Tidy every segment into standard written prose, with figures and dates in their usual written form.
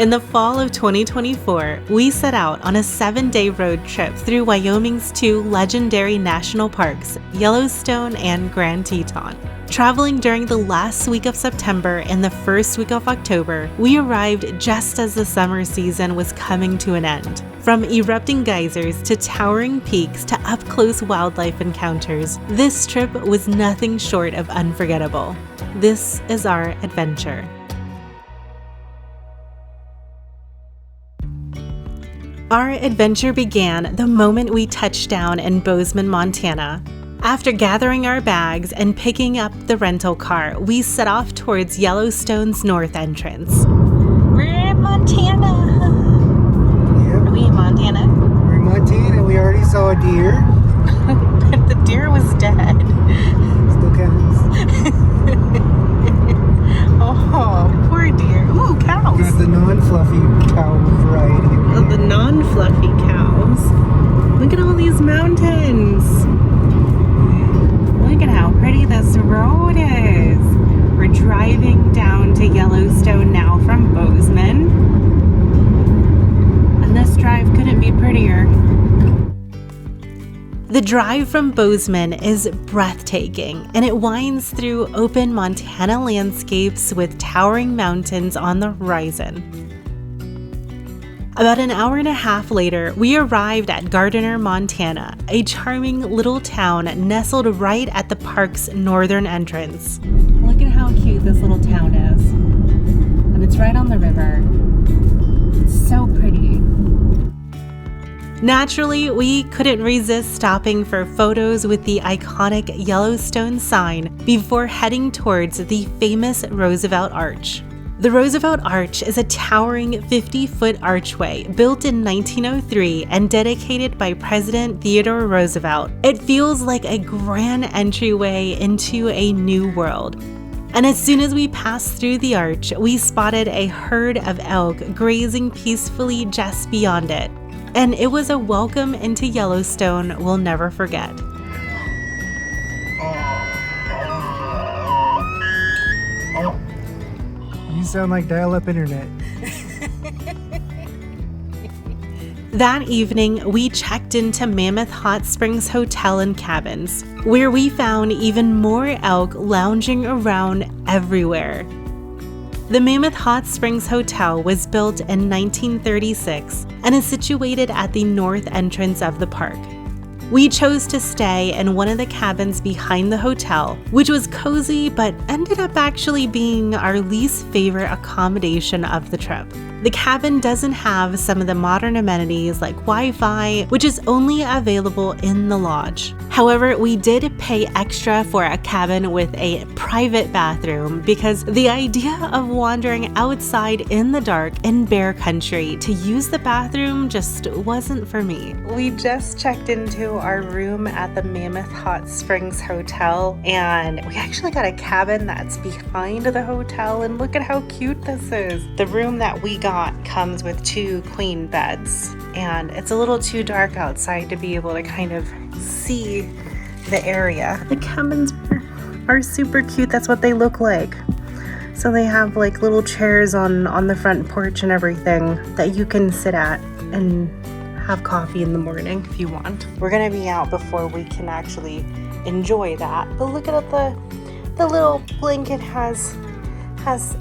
In the fall of 2024, we set out on a 7-day road trip through Wyoming's 2 legendary national parks, Yellowstone and Grand Teton. Traveling during the last week of September and the first week of October, we arrived just as the summer season was coming to an end. From erupting geysers to towering peaks to up-close wildlife encounters, this trip was nothing short of unforgettable. This is our adventure. Our adventure began the moment we touched down in Bozeman, Montana. After gathering our bags and picking up the rental car, we set off towards Yellowstone's north entrance. We're in Montana. Yep. Are we in Montana? We're in Montana. We already saw a deer. But the deer was dead. Still counts. Oh, poor deer. Ooh, cows. Got the non-fluffy cow variety. The non-fluffy cows. Look at all these mountains. Look at how pretty this road is. We're driving down to Yellowstone now from Bozeman. And this drive couldn't be prettier. The drive from Bozeman is breathtaking, and it winds through open Montana landscapes with towering mountains on the horizon. About an hour and a half later, we arrived at Gardiner, Montana, a charming little town nestled right at the park's northern entrance. Look at how cute this little town is. And it's right on the river. It's so pretty. Naturally, we couldn't resist stopping for photos with the iconic Yellowstone sign before heading towards the famous Roosevelt Arch. The Roosevelt Arch is a towering 50-foot archway built in 1903 and dedicated by President Theodore Roosevelt. It feels like a grand entryway into a new world. And as soon as we passed through the arch, we spotted a herd of elk grazing peacefully just beyond it. And it was a welcome into Yellowstone we'll never forget. You sound like dial-up internet. That evening, we checked into Mammoth Hot Springs Hotel and Cabins, where we found even more elk lounging around everywhere. The Mammoth Hot Springs Hotel was built in 1936 and is situated at the north entrance of the park. We chose to stay in one of the cabins behind the hotel, which was cozy but ended up actually being our least favorite accommodation of the trip. The cabin doesn't have some of the modern amenities like Wi-Fi, which is only available in the lodge. However, we did pay extra for a cabin with a private bathroom because the idea of wandering outside in the dark in bear country to use the bathroom just wasn't for me. We just checked into our room at the Mammoth Hot Springs Hotel, and we actually got a cabin that's behind the hotel, and look at how cute this is. The room that we got comes with 2 queen beds, and it's a little too dark outside to be able to kind of see the area. The cabins are super cute. That's what they look like. So they have like little chairs on the front porch and everything that you can sit at and have coffee in the morning if you want. We're gonna be out before we can actually enjoy that. But look at the little blanket has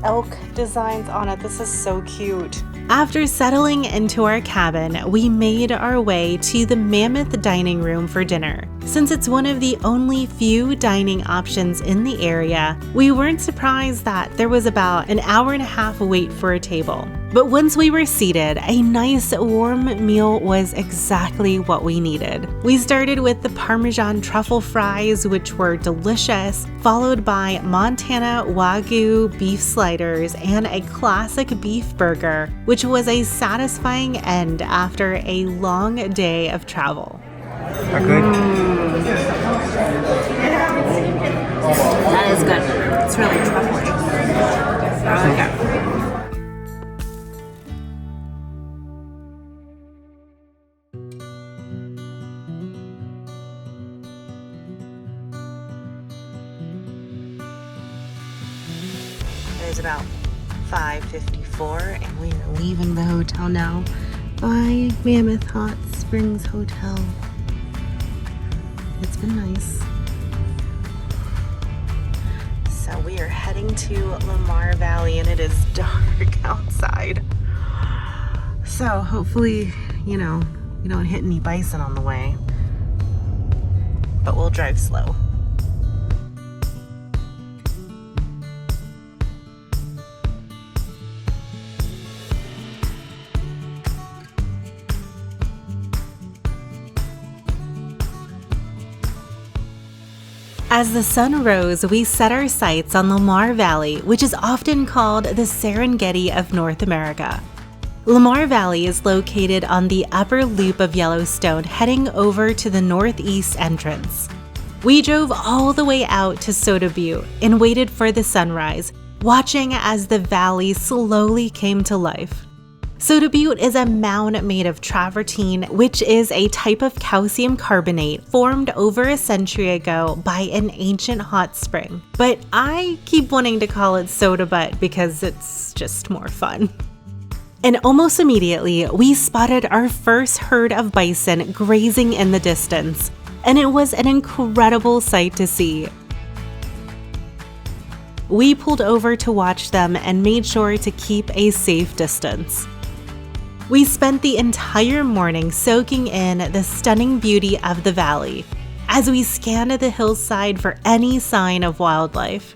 elk designs on it. This is so cute. After settling into our cabin, we made our way to the Mammoth dining room for dinner. Since it's one of the only few dining options in the area, we weren't surprised that there was about an hour and a half wait for a table. But once we were seated, a nice warm meal was exactly what we needed. We started with the Parmesan truffle fries, which were delicious, followed by Montana Wagyu beef sliders and a classic beef burger, which was a satisfying end after a long day of travel. Are good? That is good. It's really truffly. I like it. There's about 5:54 before, and we are leaving the hotel now by Mammoth Hot Springs Hotel. It's been nice. So we are heading to Lamar Valley, and it is dark outside. So hopefully, we don't hit any bison on the way. But we'll drive slow. As the sun rose, we set our sights on Lamar Valley, which is often called the Serengeti of North America. Lamar Valley is located on the upper loop of Yellowstone, heading over to the northeast entrance. We drove all the way out to Soda Butte and waited for the sunrise, watching as the valley slowly came to life. Soda Butte is a mound made of travertine, which is a type of calcium carbonate formed over a century ago by an ancient hot spring. But I keep wanting to call it Soda Butt because it's just more fun. And almost immediately, we spotted our first herd of bison grazing in the distance, and it was an incredible sight to see. We pulled over to watch them and made sure to keep a safe distance. We spent the entire morning soaking in the stunning beauty of the valley as we scanned the hillside for any sign of wildlife.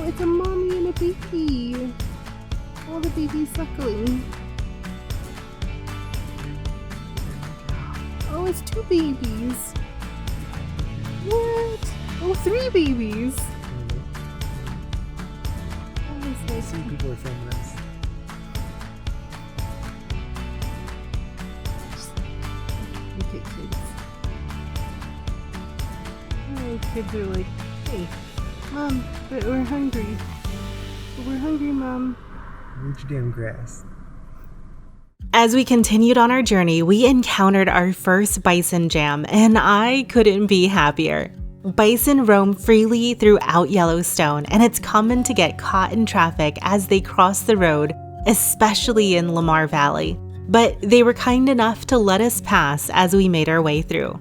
It's a mommy and a baby. Oh, the baby's suckling. Oh, it's two babies. What? Oh, three babies. Oh, that's nice. Some people are filming us. Okay, kids. Oh, kids are like, hey. Mom, but we're hungry. We're hungry, Mom. Eat your damn grass. As we continued on our journey, we encountered our first bison jam, and I couldn't be happier. Bison roam freely throughout Yellowstone, and it's common to get caught in traffic as they cross the road, especially in Lamar Valley. But they were kind enough to let us pass as we made our way through.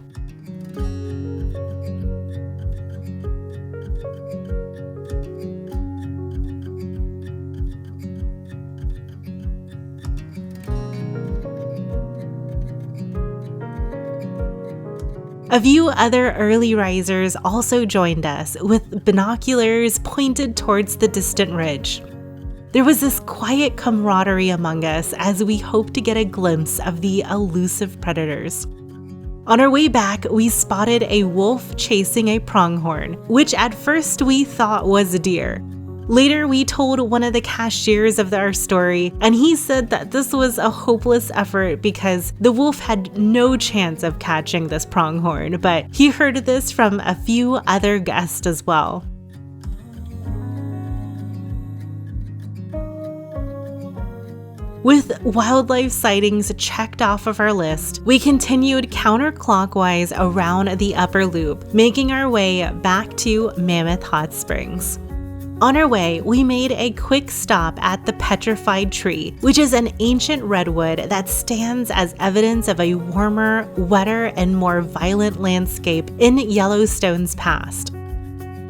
A few other early risers also joined us with binoculars pointed towards the distant ridge. There was this quiet camaraderie among us as we hoped to get a glimpse of the elusive predators. On our way back, we spotted a wolf chasing a pronghorn, which at first we thought was a deer. Later, we told one of the cashiers of our story, and he said that this was a hopeless effort because the wolf had no chance of catching this pronghorn, but he heard this from a few other guests as well. With wildlife sightings checked off of our list, we continued counterclockwise around the upper loop, making our way back to Mammoth Hot Springs. On our way, we made a quick stop at the Petrified Tree, which is an ancient redwood that stands as evidence of a warmer, wetter, and more violent landscape in Yellowstone's past.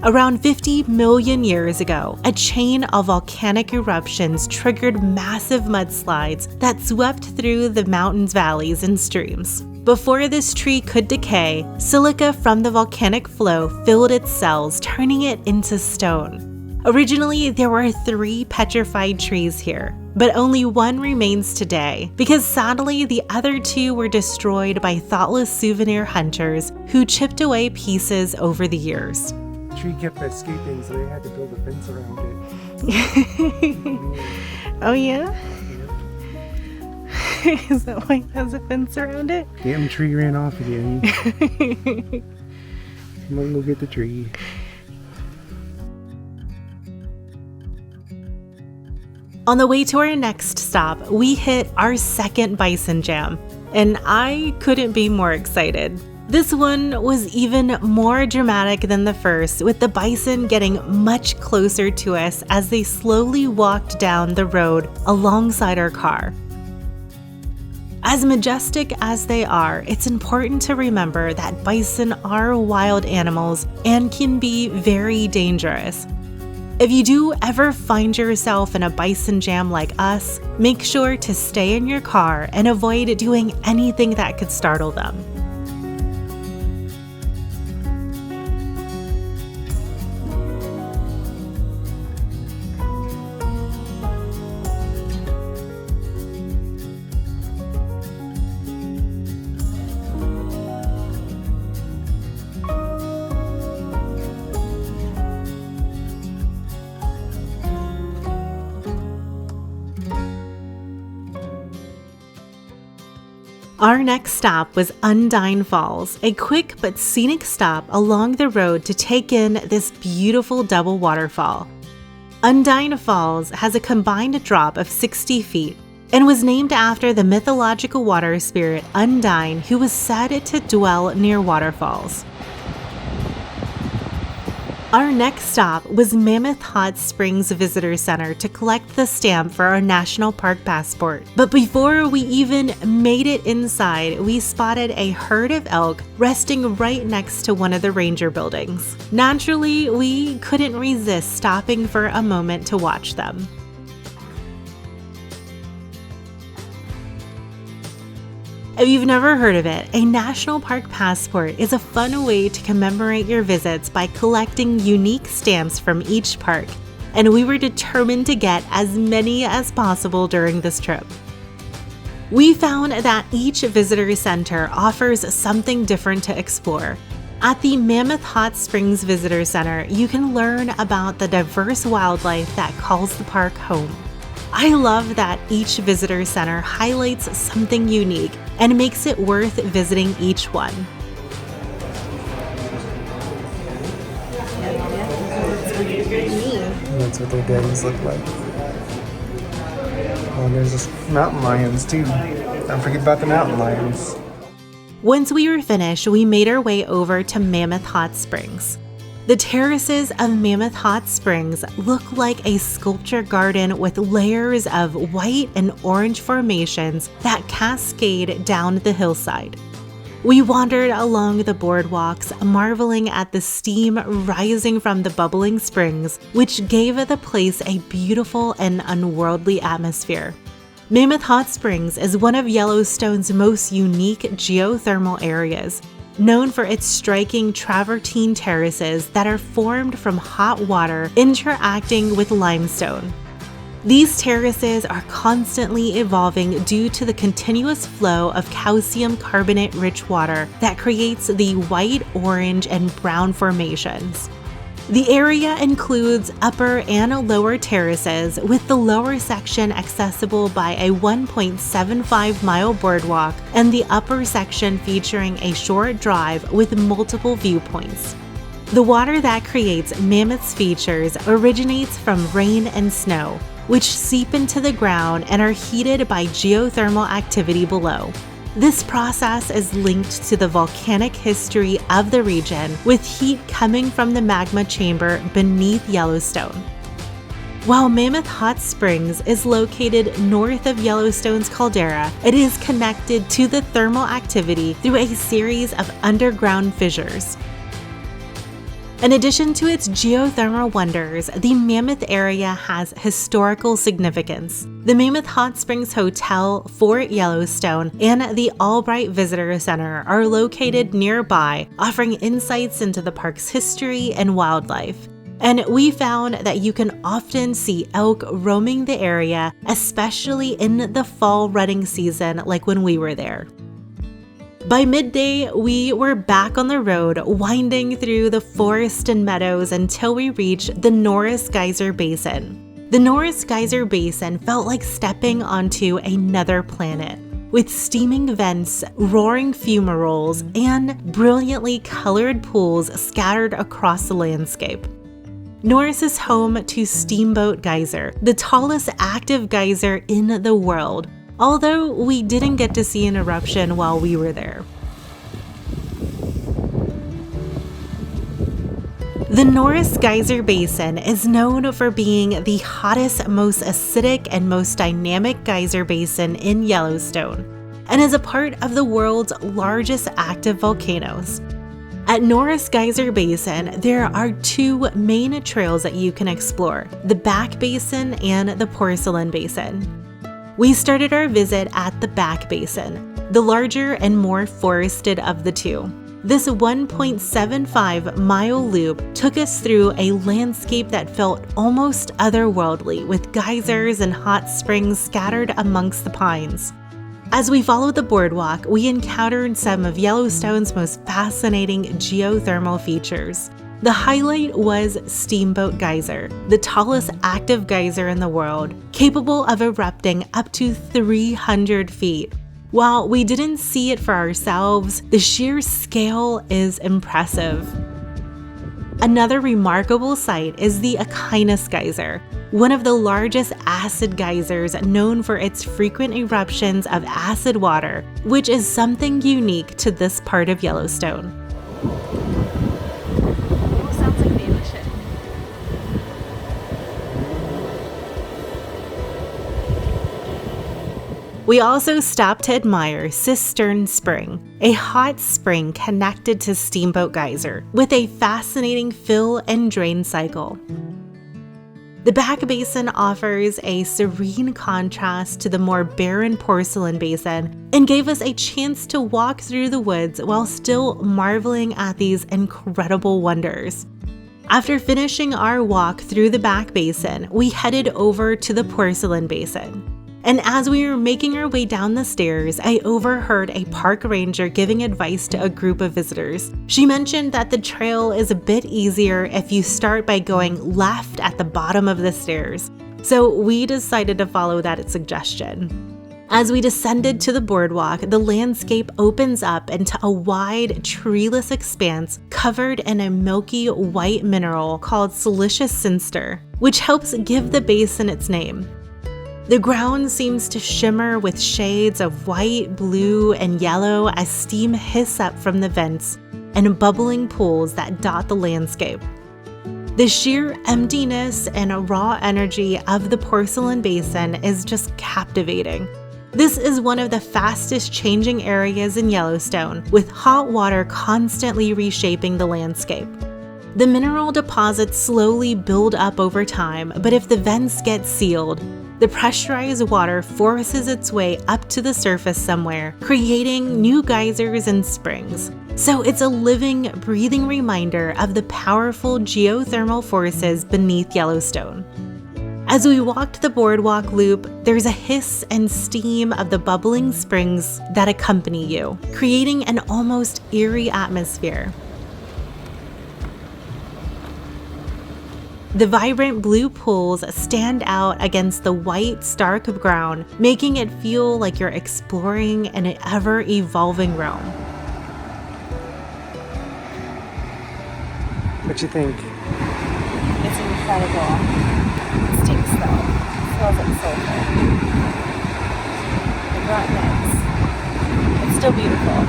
Around 50 million years ago, a chain of volcanic eruptions triggered massive mudslides that swept through the mountains, valleys, and streams. Before this tree could decay, silica from the volcanic flow filled its cells, turning it into stone. Originally, there were 3 petrified trees here, but only one remains today because sadly the other 2 were destroyed by thoughtless souvenir hunters who chipped away pieces over the years. tree kept escaping, so they had to build a fence around it. Oh yeah? Yep. Is that why it has a fence around it? Damn tree ran off again. Come on, go get the tree. On the way to our next stop, we hit our second bison jam, and I couldn't be more excited. This one was even more dramatic than the first, with the bison getting much closer to us as they slowly walked down the road alongside our car. As majestic as they are, it's important to remember that bison are wild animals and can be very dangerous. If you do ever find yourself in a bison jam like us, make sure to stay in your car and avoid doing anything that could startle them. Our next stop was Undine Falls, a quick but scenic stop along the road to take in this beautiful double waterfall. Undine Falls has a combined drop of 60 feet and was named after the mythological water spirit Undine, who was said to dwell near waterfalls. Our next stop was Mammoth Hot Springs Visitor Center to collect the stamp for our national park passport. But before we even made it inside, we spotted a herd of elk resting right next to one of the ranger buildings. Naturally, we couldn't resist stopping for a moment to watch them. If you've never heard of it, a national park passport is a fun way to commemorate your visits by collecting unique stamps from each park, and we were determined to get as many as possible during this trip. We found that each visitor center offers something different to explore. At the Mammoth Hot Springs Visitor Center, you can learn about the diverse wildlife that calls the park home. I love that each visitor center highlights something unique and makes it worth visiting each one. That's what their dens look like. Oh, and there's just mountain lions too. Don't forget about the mountain lions. Once we were finished, we made our way over to Mammoth Hot Springs. The terraces of Mammoth Hot Springs look like a sculpture garden with layers of white and orange formations that cascade down the hillside. We wandered along the boardwalks, marveling at the steam rising from the bubbling springs, which gave the place a beautiful and unworldly atmosphere. Mammoth Hot Springs is one of Yellowstone's most unique geothermal areas, known for its striking travertine terraces that are formed from hot water interacting with limestone. These terraces are constantly evolving due to the continuous flow of calcium carbonate-rich water that creates the white, orange, and brown formations. The area includes upper and lower terraces, with the lower section accessible by a 1.75-mile boardwalk and the upper section featuring a short drive with multiple viewpoints. The water that creates Mammoth's features originates from rain and snow, which seep into the ground and are heated by geothermal activity below. This process is linked to the volcanic history of the region, with heat coming from the magma chamber beneath Yellowstone. While Mammoth Hot Springs is located north of Yellowstone's caldera, it is connected to the thermal activity through a series of underground fissures. In addition to its geothermal wonders, the Mammoth area has historical significance. The Mammoth Hot Springs Hotel, Fort Yellowstone, and the Albright Visitor Center are located nearby, offering insights into the park's history and wildlife. And we found that you can often see elk roaming the area, especially in the fall rutting season like when we were there. By midday, we were back on the road, winding through the forest and meadows until we reached the Norris Geyser Basin. The Norris Geyser Basin felt like stepping onto another planet, with steaming vents, roaring fumaroles, and brilliantly colored pools scattered across the landscape. Norris is home to Steamboat Geyser, the tallest active geyser in the world, although we didn't get to see an eruption while we were there. The Norris Geyser Basin is known for being the hottest, most acidic, and most dynamic geyser basin in Yellowstone, and is a part of the world's largest active volcanoes. At Norris Geyser Basin, there are two main trails that you can explore, the Back Basin and the Porcelain Basin. We started our visit at the Back Basin, the larger and more forested of the two. This 1.75-mile loop took us through a landscape that felt almost otherworldly, with geysers and hot springs scattered amongst the pines. As we followed the boardwalk, we encountered some of Yellowstone's most fascinating geothermal features. The highlight was Steamboat Geyser, the tallest active geyser in the world, capable of erupting up to 300 feet. While we didn't see it for ourselves, the sheer scale is impressive. Another remarkable sight is the Aquinas Geyser, one of the largest acid geysers known for its frequent eruptions of acid water, which is something unique to this part of Yellowstone. We also stopped to admire Cistern Spring, a hot spring connected to Steamboat Geyser, with a fascinating fill and drain cycle. The Back Basin offers a serene contrast to the more barren Porcelain Basin and gave us a chance to walk through the woods while still marveling at these incredible wonders. After finishing our walk through the Back Basin, we headed over to the Porcelain Basin. And as we were making our way down the stairs, I overheard a park ranger giving advice to a group of visitors. She mentioned that the trail is a bit easier if you start by going left at the bottom of the stairs. So we decided to follow that suggestion. As we descended to the boardwalk, the landscape opens up into a wide, treeless expanse covered in a milky white mineral called siliceous cinder, which helps give the basin its name. The ground seems to shimmer with shades of white, blue, and yellow as steam hiss up from the vents and bubbling pools that dot the landscape. The sheer emptiness and raw energy of the Porcelain Basin is just captivating. This is one of the fastest changing areas in Yellowstone, with hot water constantly reshaping the landscape. The mineral deposits slowly build up over time, but if the vents get sealed, the pressurized water forces its way up to the surface somewhere, creating new geysers and springs. So it's a living, breathing reminder of the powerful geothermal forces beneath Yellowstone. As we walked the boardwalk loop, there's a hiss and steam of the bubbling springs that accompany you, creating an almost eerie atmosphere. The vibrant blue pools stand out against the white, stark ground, making it feel like you're exploring an ever-evolving realm. What you think? It's incredible. It stinks though. It smells like sulfur. Like rotten eggs. It's still beautiful.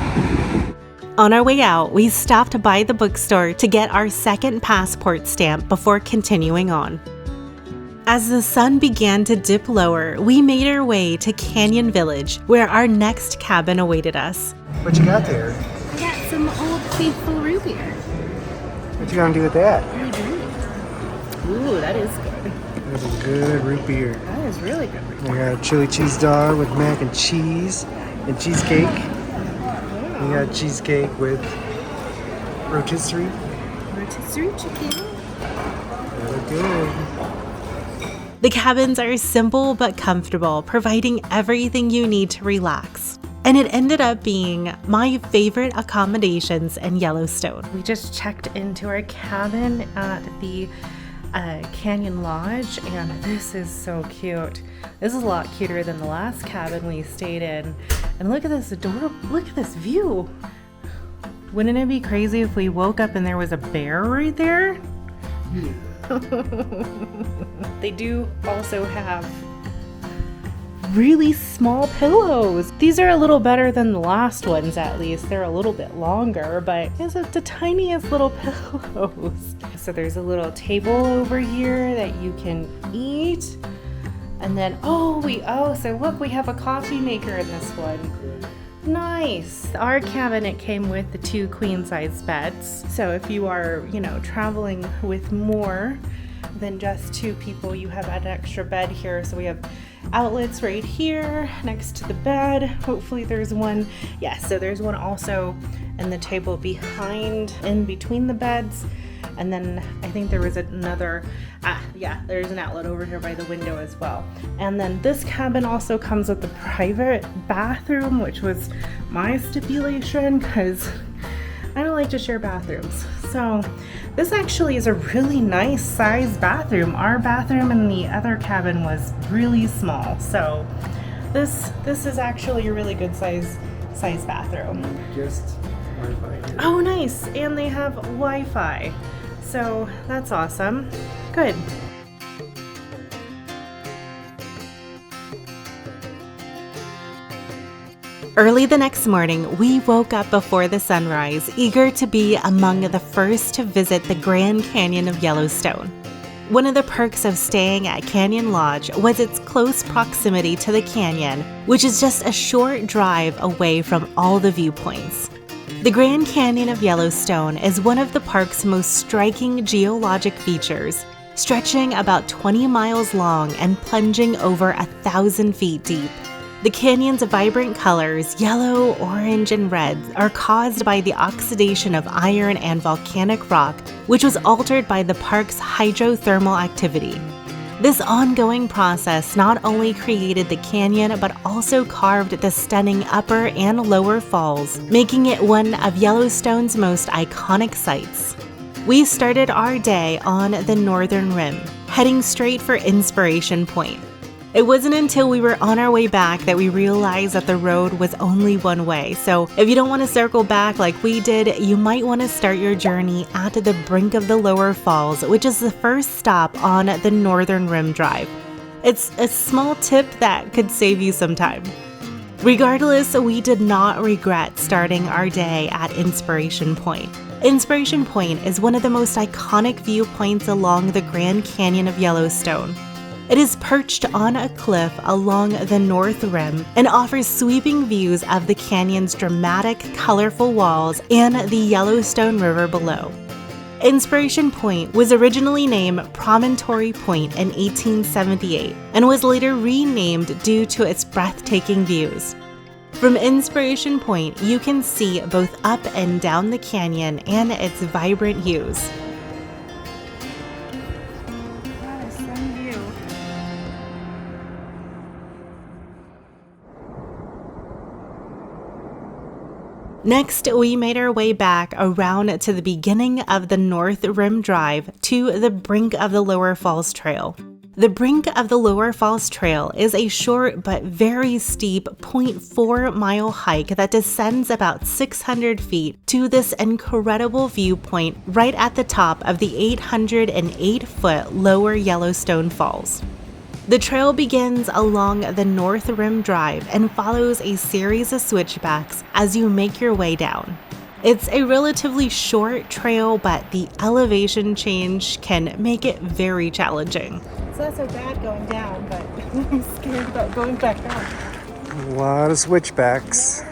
On our way out, we stopped by the bookstore to get our second passport stamp before continuing on. As the sun began to dip lower, we made our way to Canyon Village, where our next cabin awaited us. What you got there? I got some old Faithful root beer. What you gonna do with that? Ooh, that is good. That's a good root beer. That is really good root beer. We got a chili cheese dog with mac and cheese and cheesecake. We got cheesecake with rotisserie. Rotisserie chicken. Really good. The cabins are simple but comfortable, providing everything you need to relax. and it ended up being my favorite accommodations in Yellowstone. We just checked into our cabin at the Canyon Lodge, and this is so cute. This is a lot cuter than the last cabin we stayed in. And look at this look at this view. Wouldn't it be crazy if we woke up and there was a bear right there? Yeah. They do also have really small pillows. These are a little better than the last ones, at least. They're a little bit longer, but it's the tiniest little pillows. So there's a little table over here that you can eat. And then, so look, we have a coffee maker in this one. Nice. Our cabin, it came with the 2 queen-size beds. So if you are, traveling with more than just 2 people, you have an extra bed here. So we have outlets right here next to the bed. Hopefully there's one. Yes, so there's one also in the table behind, in between the beds. And then I think there was another, there's an outlet over here by the window as well. And then this cabin also comes with a private bathroom, which was my stipulation because I don't like to share bathrooms. So this actually is a really nice size bathroom. Our bathroom in the other cabin was really small. So this is actually a really good size bathroom. Just Wi-Fi here. Oh, nice. And they have Wi-Fi. So that's awesome. Good. Early the next morning, we woke up before the sunrise, eager to be among the first to visit the Grand Canyon of Yellowstone. One of the perks of staying at Canyon Lodge was its close proximity to the canyon, which is just a short drive away from all the viewpoints. The Grand Canyon of Yellowstone is one of the park's most striking geologic features, stretching about 20 miles long and plunging over 1,000 feet deep. The canyon's vibrant colors, yellow, orange, and red, are caused by the oxidation of iron and volcanic rock, which was altered by the park's hydrothermal activity. This ongoing process not only created the canyon, but also carved the stunning upper and lower falls, making it one of Yellowstone's most iconic sights. We started our day on the northern rim, heading straight for Inspiration Point. It wasn't until we were on our way back that we realized that the road was only one way, so if you don't want to circle back like we did, you might want to start your journey at the brink of the lower falls, which is the first stop on the Northern Rim Drive. It's a small tip that could save you some time. Regardless, we did not regret starting our day at Inspiration Point. Inspiration Point is one of the most iconic viewpoints along the Grand Canyon of Yellowstone. It is perched on a cliff along the North Rim and offers sweeping views of the canyon's dramatic, colorful walls and the Yellowstone River below. Inspiration Point was originally named Promontory Point in 1878 and was later renamed due to its breathtaking views. From Inspiration Point, you can see both up and down the canyon and its vibrant hues. Next, we made our way back around to the beginning of the North Rim Drive to the Brink of the Lower Falls Trail. The Brink of the Lower Falls Trail is a short but very steep 0.4-mile hike that descends about 600 feet to this incredible viewpoint right at the top of the 808-foot Lower Yellowstone Falls. The trail begins along the North Rim Drive and follows a series of switchbacks as you make your way down. It's a relatively short trail, but the elevation change can make it very challenging. It's not so bad going down, but I'm scared about going back up. A lot of switchbacks.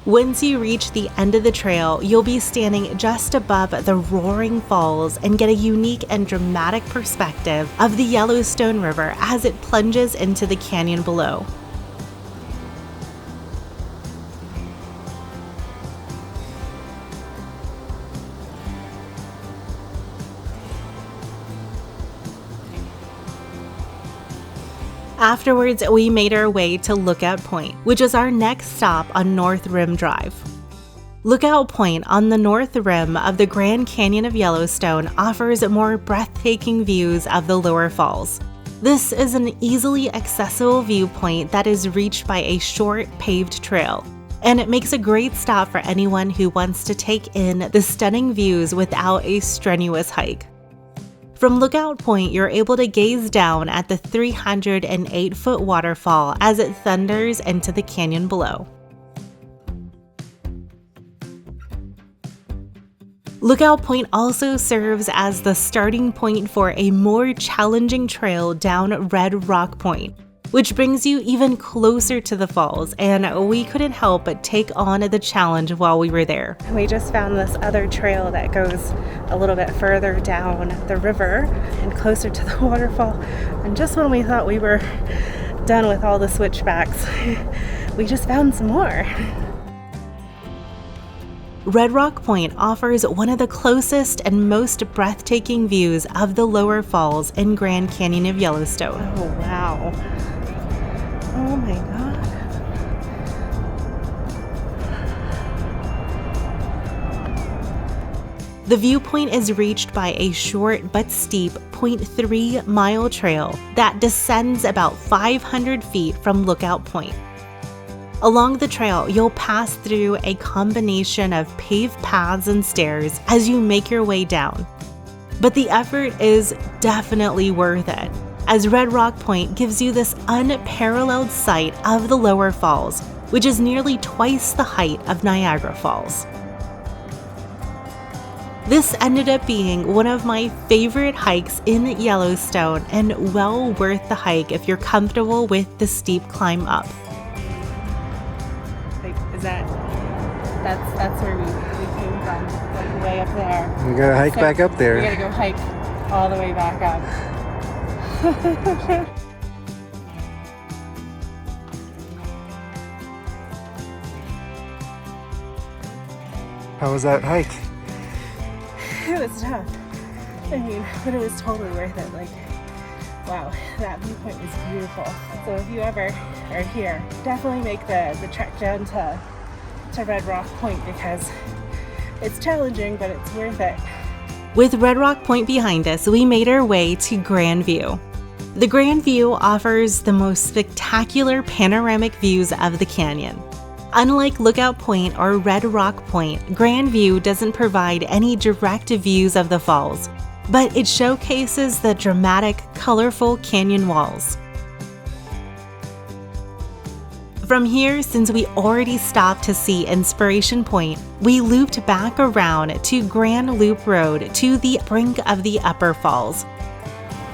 Once you reach the end of the trail, you'll be standing just above the roaring falls and get a unique and dramatic perspective of the Yellowstone River as it plunges into the canyon below. Afterwards, we made our way to Lookout Point, which is our next stop on North Rim Drive. Lookout Point on the north rim of the Grand Canyon of Yellowstone offers more breathtaking views of the lower falls. This is an easily accessible viewpoint that is reached by a short paved trail, and it makes a great stop for anyone who wants to take in the stunning views without a strenuous hike. From Lookout Point, you're able to gaze down at the 308-foot waterfall as it thunders into the canyon below. Lookout Point also serves as the starting point for a more challenging trail down Red Rock Point, which brings you even closer to the falls, and we couldn't help but take on the challenge while we were there. We just found this other trail that goes a little bit further down the river and closer to the waterfall, and just when we thought we were done with all the switchbacks, we just found some more. Red Rock Point offers one of the closest and most breathtaking views of the lower falls in Grand Canyon of Yellowstone. Oh, wow. Oh my God. The viewpoint is reached by a short but steep 0.3-mile trail that descends about 500 feet from Lookout Point. Along the trail, you'll pass through a combination of paved paths and stairs as you make your way down. But the effort is definitely worth it, as Red Rock Point gives you this unparalleled sight of the lower falls, which is nearly twice the height of Niagara Falls. This ended up being one of my favorite hikes in Yellowstone, and well worth the hike if you're comfortable with the steep climb up. Is that's where we came from, like way up there. We gotta hike back up there. We gotta go hike all the way back up. How was that hike? It was tough. I mean, but it was totally worth it. Like, wow, that viewpoint was beautiful. So if you ever are here, definitely make the trek down to Red Rock Point, because it's challenging, but it's worth it. With Red Rock Point behind us, we made our way to Grand View. The Grand View offers the most spectacular panoramic views of the canyon. Unlike Lookout Point or Red Rock Point, Grand View doesn't provide any direct views of the falls, but it showcases the dramatic, colorful canyon walls. From here, since we already stopped to see Inspiration Point, we looped back around to Grand Loop Road to the brink of the Upper Falls,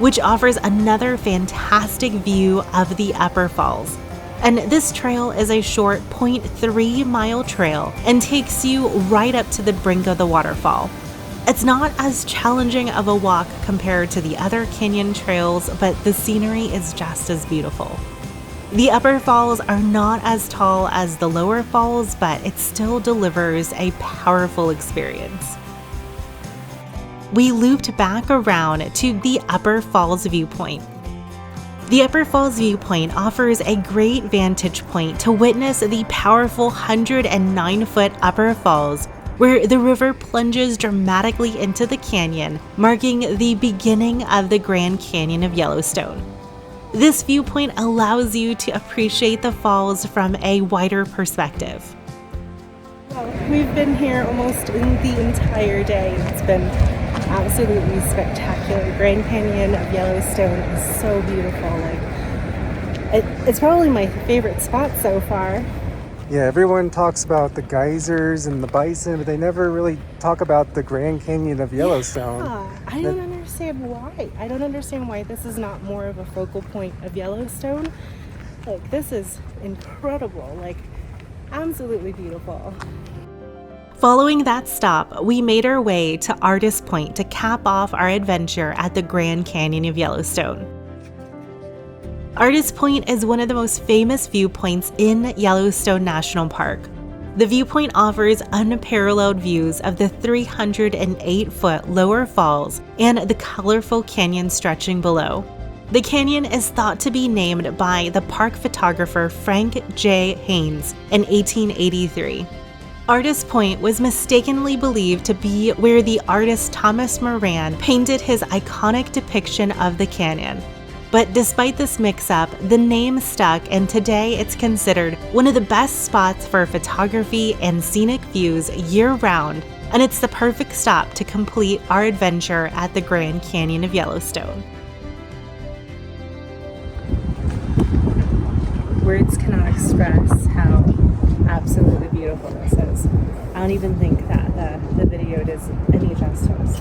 which offers another fantastic view of the Upper Falls. And this trail is a short 0.3-mile trail and takes you right up to the brink of the waterfall. It's not as challenging of a walk compared to the other canyon trails, but the scenery is just as beautiful. The upper falls are not as tall as the lower falls, but it still delivers a powerful experience. We looped back around to the Upper Falls viewpoint. The Upper Falls viewpoint offers a great vantage point to witness the powerful 109-foot Upper Falls, where the river plunges dramatically into the canyon, marking the beginning of the Grand Canyon of Yellowstone. This viewpoint allows you to appreciate the falls from a wider perspective. Well, we've been here almost the entire day. It's been absolutely spectacular. Grand Canyon of Yellowstone is so beautiful. It's probably my favorite spot so far. Yeah, everyone talks about the geysers and the bison, but they never really talk about the Grand Canyon of Yellowstone. Yeah, I don't understand why. I don't understand why this is not more of a focal point of Yellowstone. Like, this is incredible. Like, absolutely beautiful. Following that stop, we made our way to Artist Point to cap off our adventure at the Grand Canyon of Yellowstone. Artist Point is one of the most famous viewpoints in Yellowstone National Park. The viewpoint offers unparalleled views of the 308-foot lower falls and the colorful canyon stretching below. The canyon is thought to be named by the park photographer Frank J. Haynes in 1883. Artist Point was mistakenly believed to be where the artist Thomas Moran painted his iconic depiction of the canyon. But despite this mix-up, the name stuck, and today it's considered one of the best spots for photography and scenic views year-round, and it's the perfect stop to complete our adventure at the Grand Canyon of Yellowstone. Words cannot express how absolutely beautiful this is. I don't even think that the video does any justice.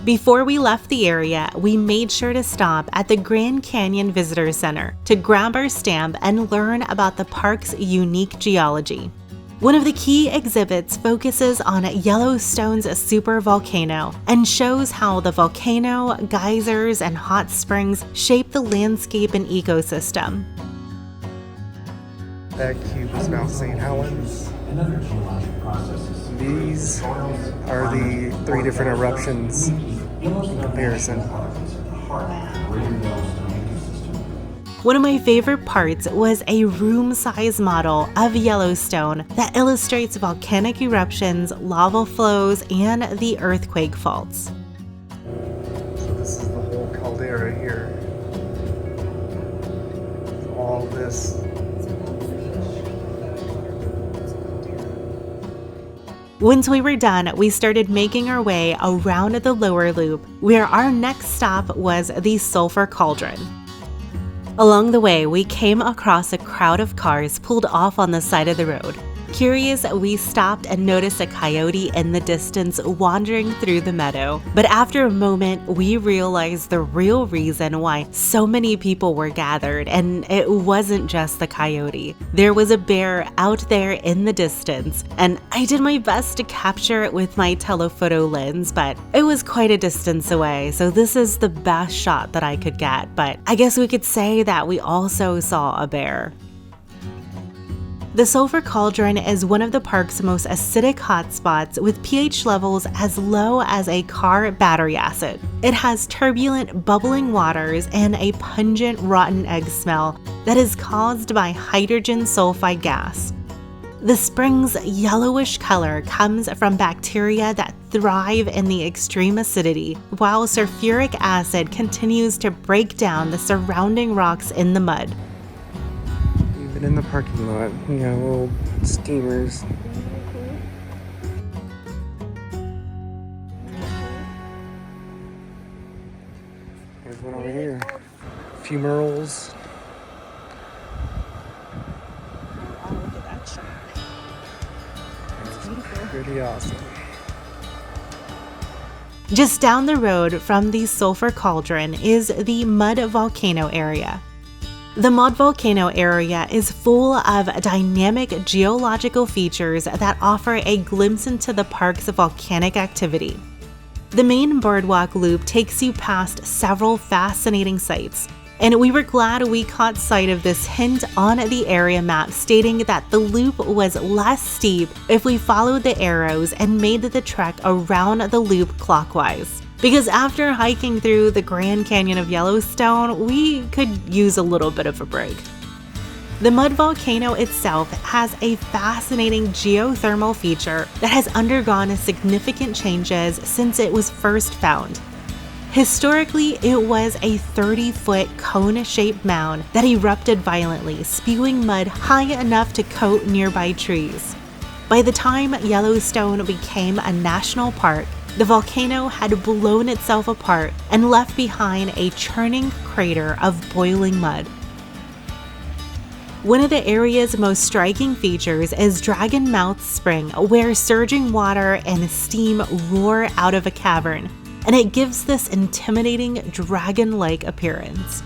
Before we left the area, we made sure to stop at the Grand Canyon Visitor Center to grab our stamp and learn about the park's unique geology. One of the key exhibits focuses on Yellowstone's supervolcano and shows how the volcano, geysers, and hot springs shape the landscape and ecosystem. That cube is Mount St. Helens. These are the 3 different eruptions in comparison. One of my favorite parts was a room-size model of Yellowstone that illustrates volcanic eruptions, lava flows, and the earthquake faults. So this is the whole caldera here. All this. Once we were done, we started making our way around the lower loop, where our next stop was the Sulphur Cauldron. Along the way, we came across a crowd of cars pulled off on the side of the road. Curious, we stopped and noticed a coyote in the distance wandering through the meadow. But after a moment, we realized the real reason why so many people were gathered, and it wasn't just the coyote. There was a bear out there in the distance, and I did my best to capture it with my telephoto lens, but it was quite a distance away, so this is the best shot that I could get. But I guess we could say that we also saw a bear. The Sulphur Cauldron is one of the park's most acidic hotspots, with pH levels as low as a car battery acid. It has turbulent, bubbling waters and a pungent, rotten egg smell that is caused by hydrogen sulfide gas. The spring's yellowish color comes from bacteria that thrive in the extreme acidity, while sulfuric acid continues to break down the surrounding rocks in the mud. In the parking lot, you got little steamers. There's one over here. Fumaroles. Oh, look at that shot. That's beautiful. Pretty awesome. Just down the road from the Sulphur Cauldron is the Mud Volcano area. The Mud Volcano area is full of dynamic geological features that offer a glimpse into the park's volcanic activity. The main boardwalk loop takes you past several fascinating sites, and we were glad we caught sight of this hint on the area map stating that the loop was less steep if we followed the arrows and made the trek around the loop clockwise. Because after hiking through the Grand Canyon of Yellowstone, we could use a little bit of a break. The Mud Volcano itself has a fascinating geothermal feature that has undergone significant changes since it was first found. Historically, it was a 30-foot cone-shaped mound that erupted violently, spewing mud high enough to coat nearby trees. By the time Yellowstone became a national park, the volcano had blown itself apart and left behind a churning crater of boiling mud. One of the area's most striking features is Dragon Mouth Spring, where surging water and steam roar out of a cavern, and it gives this intimidating dragon-like appearance.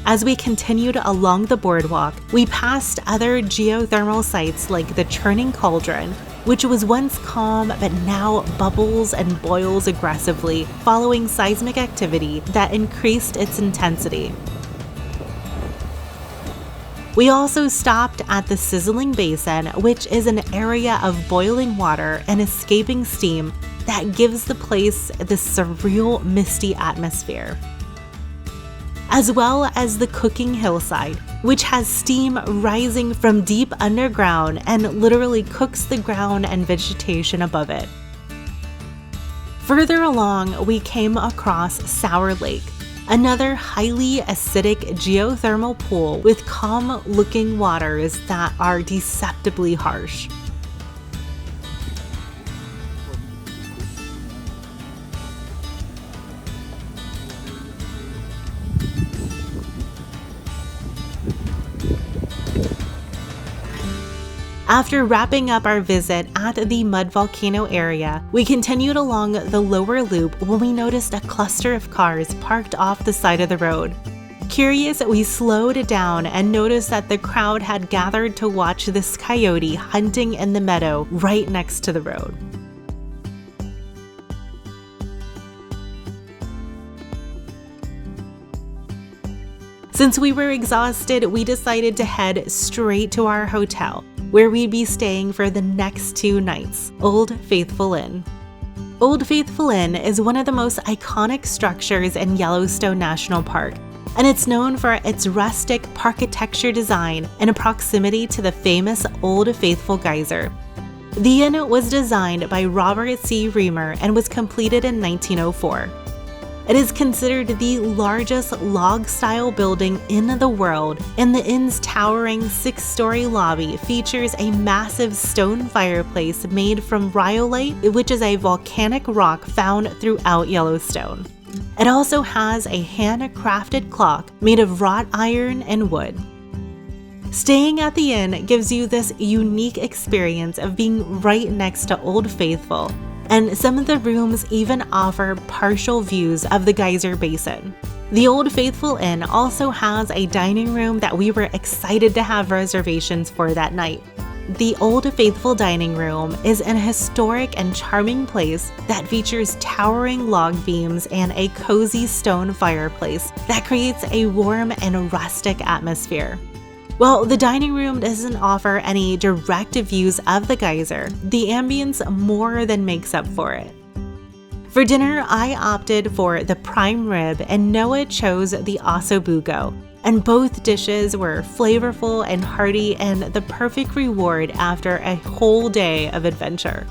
As we continued along the boardwalk, we passed other geothermal sites like the Churning Cauldron, which was once calm but now bubbles and boils aggressively following seismic activity that increased its intensity. We also stopped at the Sizzling Basin, which is an area of boiling water and escaping steam that gives the place this surreal, misty atmosphere. As well as the cooking hillside, which has steam rising from deep underground and literally cooks the ground and vegetation above it. Further along, we came across Sour Lake, another highly acidic geothermal pool with calm-looking waters that are deceptively harsh. After wrapping up our visit at the Mud Volcano area, we continued along the lower loop when we noticed a cluster of cars parked off the side of the road. Curious, we slowed down and noticed that the crowd had gathered to watch this coyote hunting in the meadow right next to the road. Since we were exhausted, we decided to head straight to our hotel, where we'd be staying for the next 2 nights, Old Faithful Inn. Old Faithful Inn is one of the most iconic structures in Yellowstone National Park, and it's known for its rustic parkitecture design and proximity to the famous Old Faithful Geyser. The inn was designed by Robert C. Reamer and was completed in 1904. It is considered the largest log-style building in the world, and the inn's towering 6-story lobby features a massive stone fireplace made from rhyolite, which is a volcanic rock found throughout Yellowstone. It also has a handcrafted clock made of wrought iron and wood. Staying at the inn gives you this unique experience of being right next to Old Faithful, and some of the rooms even offer partial views of the Geyser Basin. The Old Faithful Inn also has a dining room that we were excited to have reservations for that night. The Old Faithful dining room is an historic and charming place that features towering log beams and a cozy stone fireplace that creates a warm and rustic atmosphere. While the dining room doesn't offer any direct views of the geyser, the ambience more than makes up for it. For dinner, I opted for the prime rib and Noah chose the ossobuco, and both dishes were flavorful and hearty and the perfect reward after a whole day of adventure.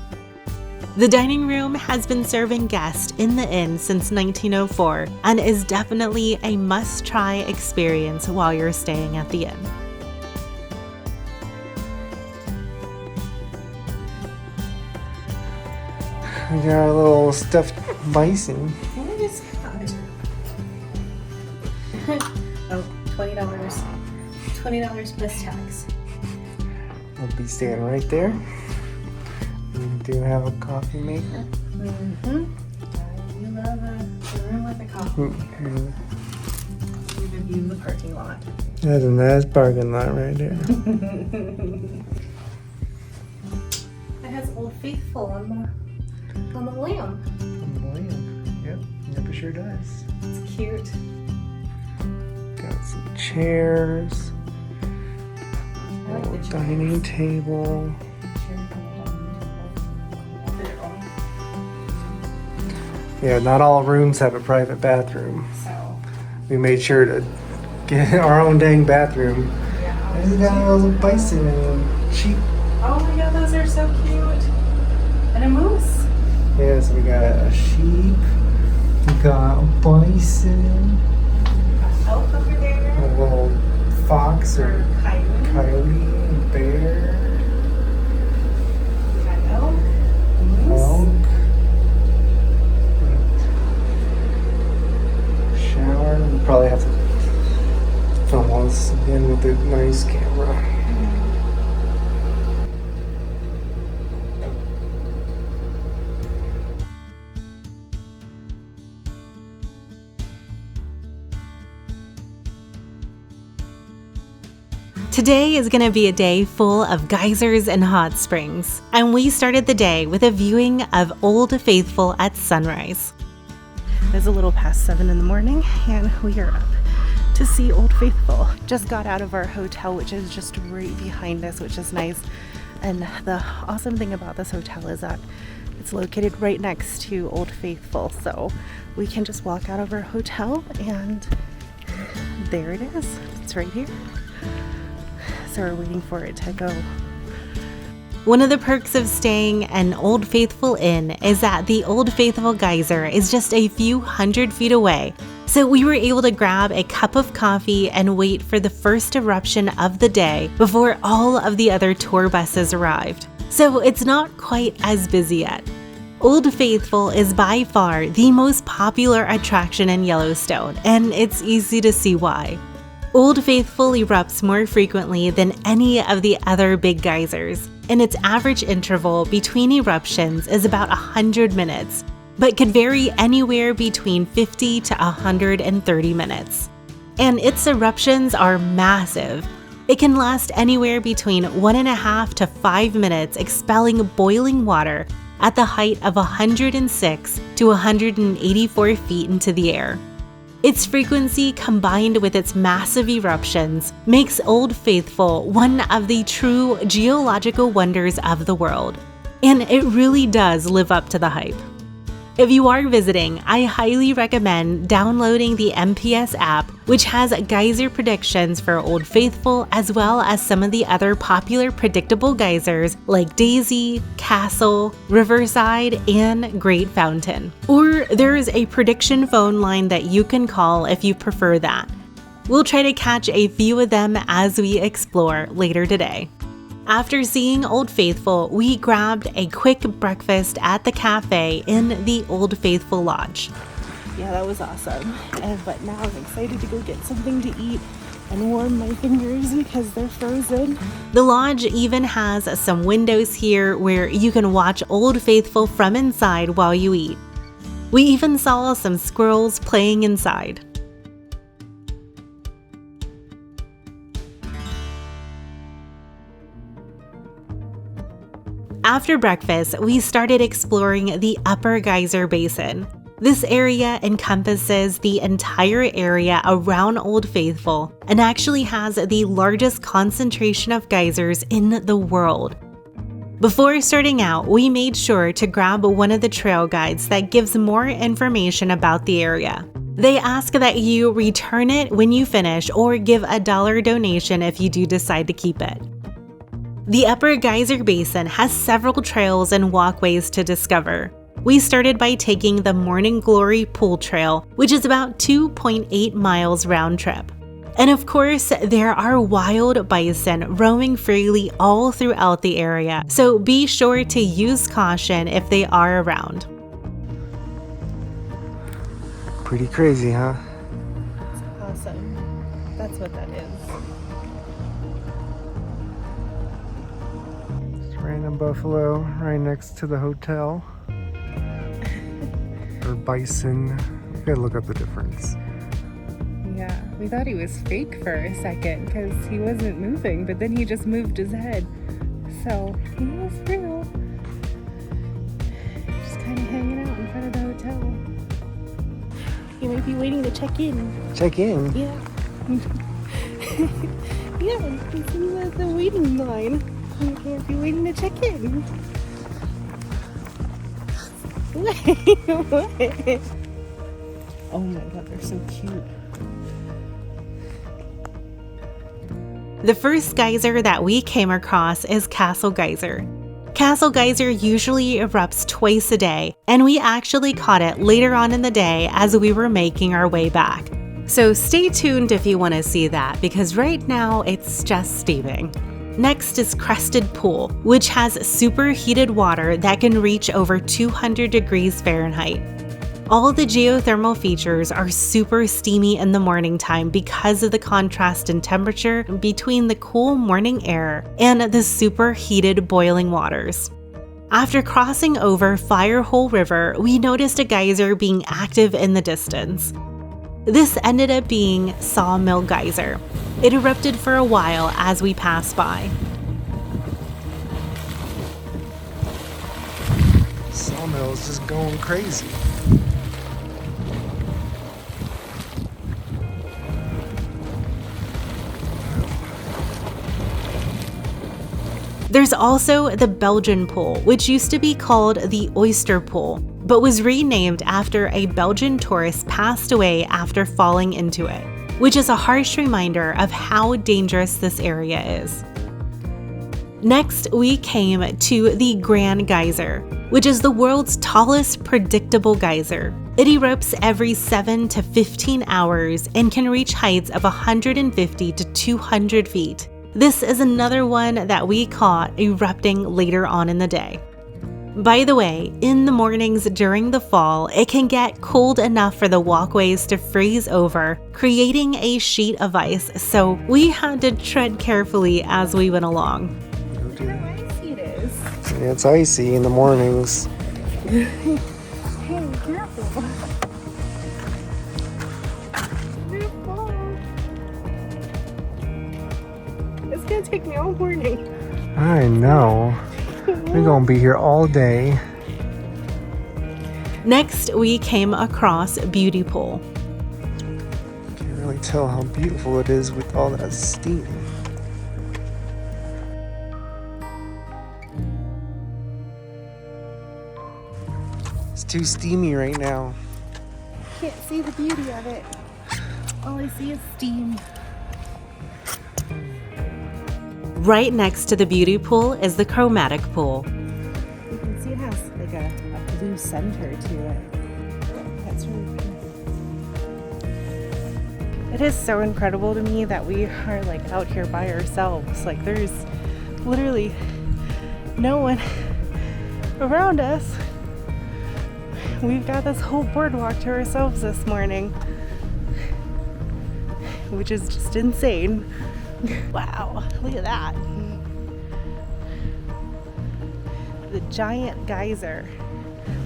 The dining room has been serving guests in the inn since 1904 and is definitely a must-try experience while you're staying at the inn. We got a little stuffed bison. What is that? Oh, $20. $20 plus tax. We'll be staying right there. We do have a coffee maker. Mm-hmm. You love a room with a coffee maker. Leave a view of the parking lot. That's a nice parking lot right there. It has Old Faithful on the lamp. Yep, it sure does. It's cute. Got some chairs. I like the chairs. Dining table. Yeah, not all rooms have a private bathroom. So We made sure to get our own dang bathroom. yeah. And we got a little bison and sheep. Oh my god, those are so cute. And a moose. Yeah, so we got a sheep. We got a bison. Elk over A there. little fox or Coyote. coyote, bear, We got elk. A moose. elk. Shower. We'll probably have to film this again with a nice camera. Today is going to be a day full of geysers and hot springs, and we started the day with a viewing of Old Faithful at sunrise. It's a little past 7 in the morning and we are up to see Old Faithful. Just got out of our hotel, which is just right behind us, which is nice. And the awesome thing about this hotel is that it's located right next to Old Faithful. So we can just walk out of our hotel and there it is. It's right here. So we're waiting for it to go. One of the perks of staying an Old Faithful Inn is that the Old Faithful Geyser is just a few hundred feet away. So we were able to grab a cup of coffee and wait for the first eruption of the day before all of the other tour buses arrived. So it's not quite as busy yet. Old Faithful is by far the most popular attraction in Yellowstone, and it's easy to see why. Old Faithful erupts more frequently than any of the other big geysers, and its average interval between eruptions is about 100 minutes, but could vary anywhere between 50 to 130 minutes. And its eruptions are massive. It can last anywhere between 1.5 to 5 minutes, expelling boiling water at the height of 106 to 184 feet into the air. Its frequency combined with its massive eruptions makes Old Faithful one of the true geological wonders of the world, and it really does live up to the hype. If you are visiting, I highly recommend downloading the MPS app, which has geyser predictions for Old Faithful as well as some of the other popular predictable geysers like Daisy, Castle, Riverside, and Great Fountain. Or there is a prediction phone line that you can call if you prefer that. We'll try to catch a few of them as we explore later today. After seeing Old Faithful, we grabbed a quick breakfast at the cafe in the Old Faithful Lodge. Yeah, that was awesome. But now I'm excited to go get something to eat and warm my fingers because they're frozen. The lodge even has some windows here where you can watch Old Faithful from inside while you eat. We even saw some squirrels playing inside. After breakfast, we started exploring the Upper Geyser Basin. This area encompasses the entire area around Old Faithful and actually has the largest concentration of geysers in the world. Before starting out, we made sure to grab one of the trail guides that gives more information about the area. They ask that you return it when you finish or give a $1 donation if you do decide to keep it. The Upper Geyser Basin has several trails and walkways to discover. We started by taking the Morning Glory Pool Trail, which is about 2.8 miles round trip. And of course, there are wild bison roaming freely all throughout the area, so be sure to use caution if they are around. Pretty crazy, huh? It's awesome. That's what that is. Random buffalo right next to the hotel. Or bison. You gotta look up the difference. Yeah, we thought he was fake for a second because he wasn't moving, but then he just moved his head. So he was real. Just kind of hanging out in front of the hotel. He might be waiting to check in. Check in? Yeah. Yeah, he's in the waiting line. He can't be waiting to check in. Wait. Oh my god, they're so cute. The first geyser that we came across is Castle Geyser. Castle Geyser usually erupts twice a day, and we actually caught it later on in the day as we were making our way back. So stay tuned if you want to see that, because right now it's just steaming. Next is Crested Pool, which has superheated water that can reach over 200 degrees Fahrenheit. All the geothermal features are super steamy in the morning time because of the contrast in temperature between the cool morning air and the superheated boiling waters. After crossing over Firehole River, we noticed a geyser being active in the distance. This ended up being Sawmill Geyser. It erupted for a while as we passed by. Sawmill is just going crazy. There's also the Belgian pool, which used to be called the Oyster Pool, but was renamed after a Belgian tourist passed away after falling into it, which is a harsh reminder of how dangerous this area is. Next, we came to the Grand Geyser, which is the world's tallest predictable geyser. It erupts every 7 to 15 hours and can reach heights of 150 to 200 feet. This is another one that we caught erupting later on in the day. By the way, in the mornings during the fall, it can get cold enough for the walkways to freeze over, creating a sheet of ice, so we had to tread carefully as we went along. Look how icy it is. Yeah, it's icy in the mornings. Hey, careful. Careful. It's gonna take me all morning. I know. We're gonna be here all day. Next, we came across Beauty Pool. Can't really tell how beautiful it is with all that steam. It's too steamy right now. Can't see the beauty of it. All I see is steam. Right next to the Beauty Pool is the Chromatic Pool. You can see it has like a blue center to it. That's really cool. It is so incredible to me that we are like out here by ourselves. Like there's literally no one around us. We've got this whole boardwalk to ourselves this morning, which is just insane. Wow, look at that. The giant geyser.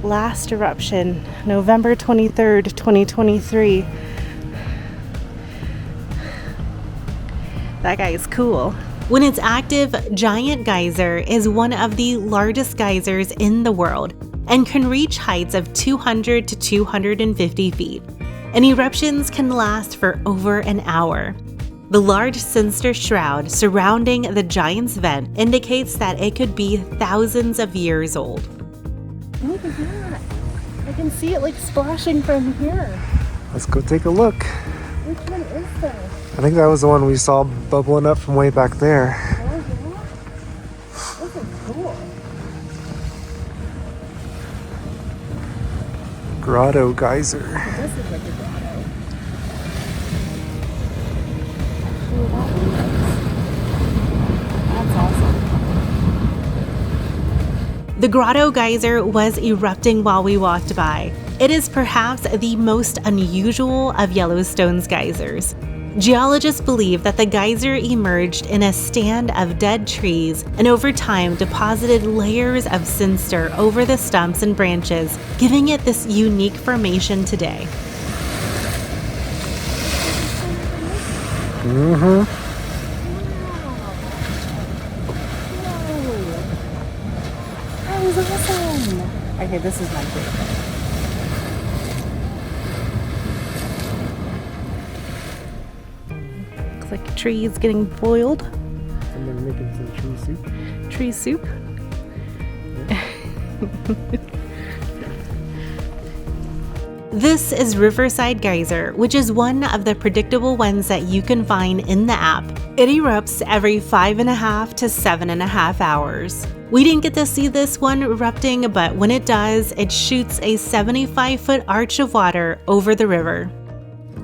Last eruption, November 23rd, 2023. That guy is cool. When it's active, Giant Geyser is one of the largest geysers in the world and can reach heights of 200 to 250 feet. And eruptions can last for over an hour. The large sinister shroud surrounding the giant's vent indicates that it could be thousands of years old. Look at that. I can see it like splashing from here. Let's go take a look. Which one is that? I think that was the one we saw bubbling up from way back there. Oh, yeah? This is cool. Grotto Geyser. This is like a grotto. That's awesome. The Grotto Geyser was erupting while we walked by. It is perhaps the most unusual of Yellowstone's geysers. Geologists believe that the geyser emerged in a stand of dead trees and over time deposited layers of sinister over the stumps and branches, giving it this unique formation today. Whoa. That was awesome. Okay, this is my favorite. Looks like a tree is getting boiled. Someone making some tree soup. Tree soup. This is Riverside Geyser, which is one of the predictable ones that you can find in the app. It erupts every 5.5 to 7.5 hours. We didn't get to see this one erupting, but when it does, it shoots a 75-foot arch of water over the river.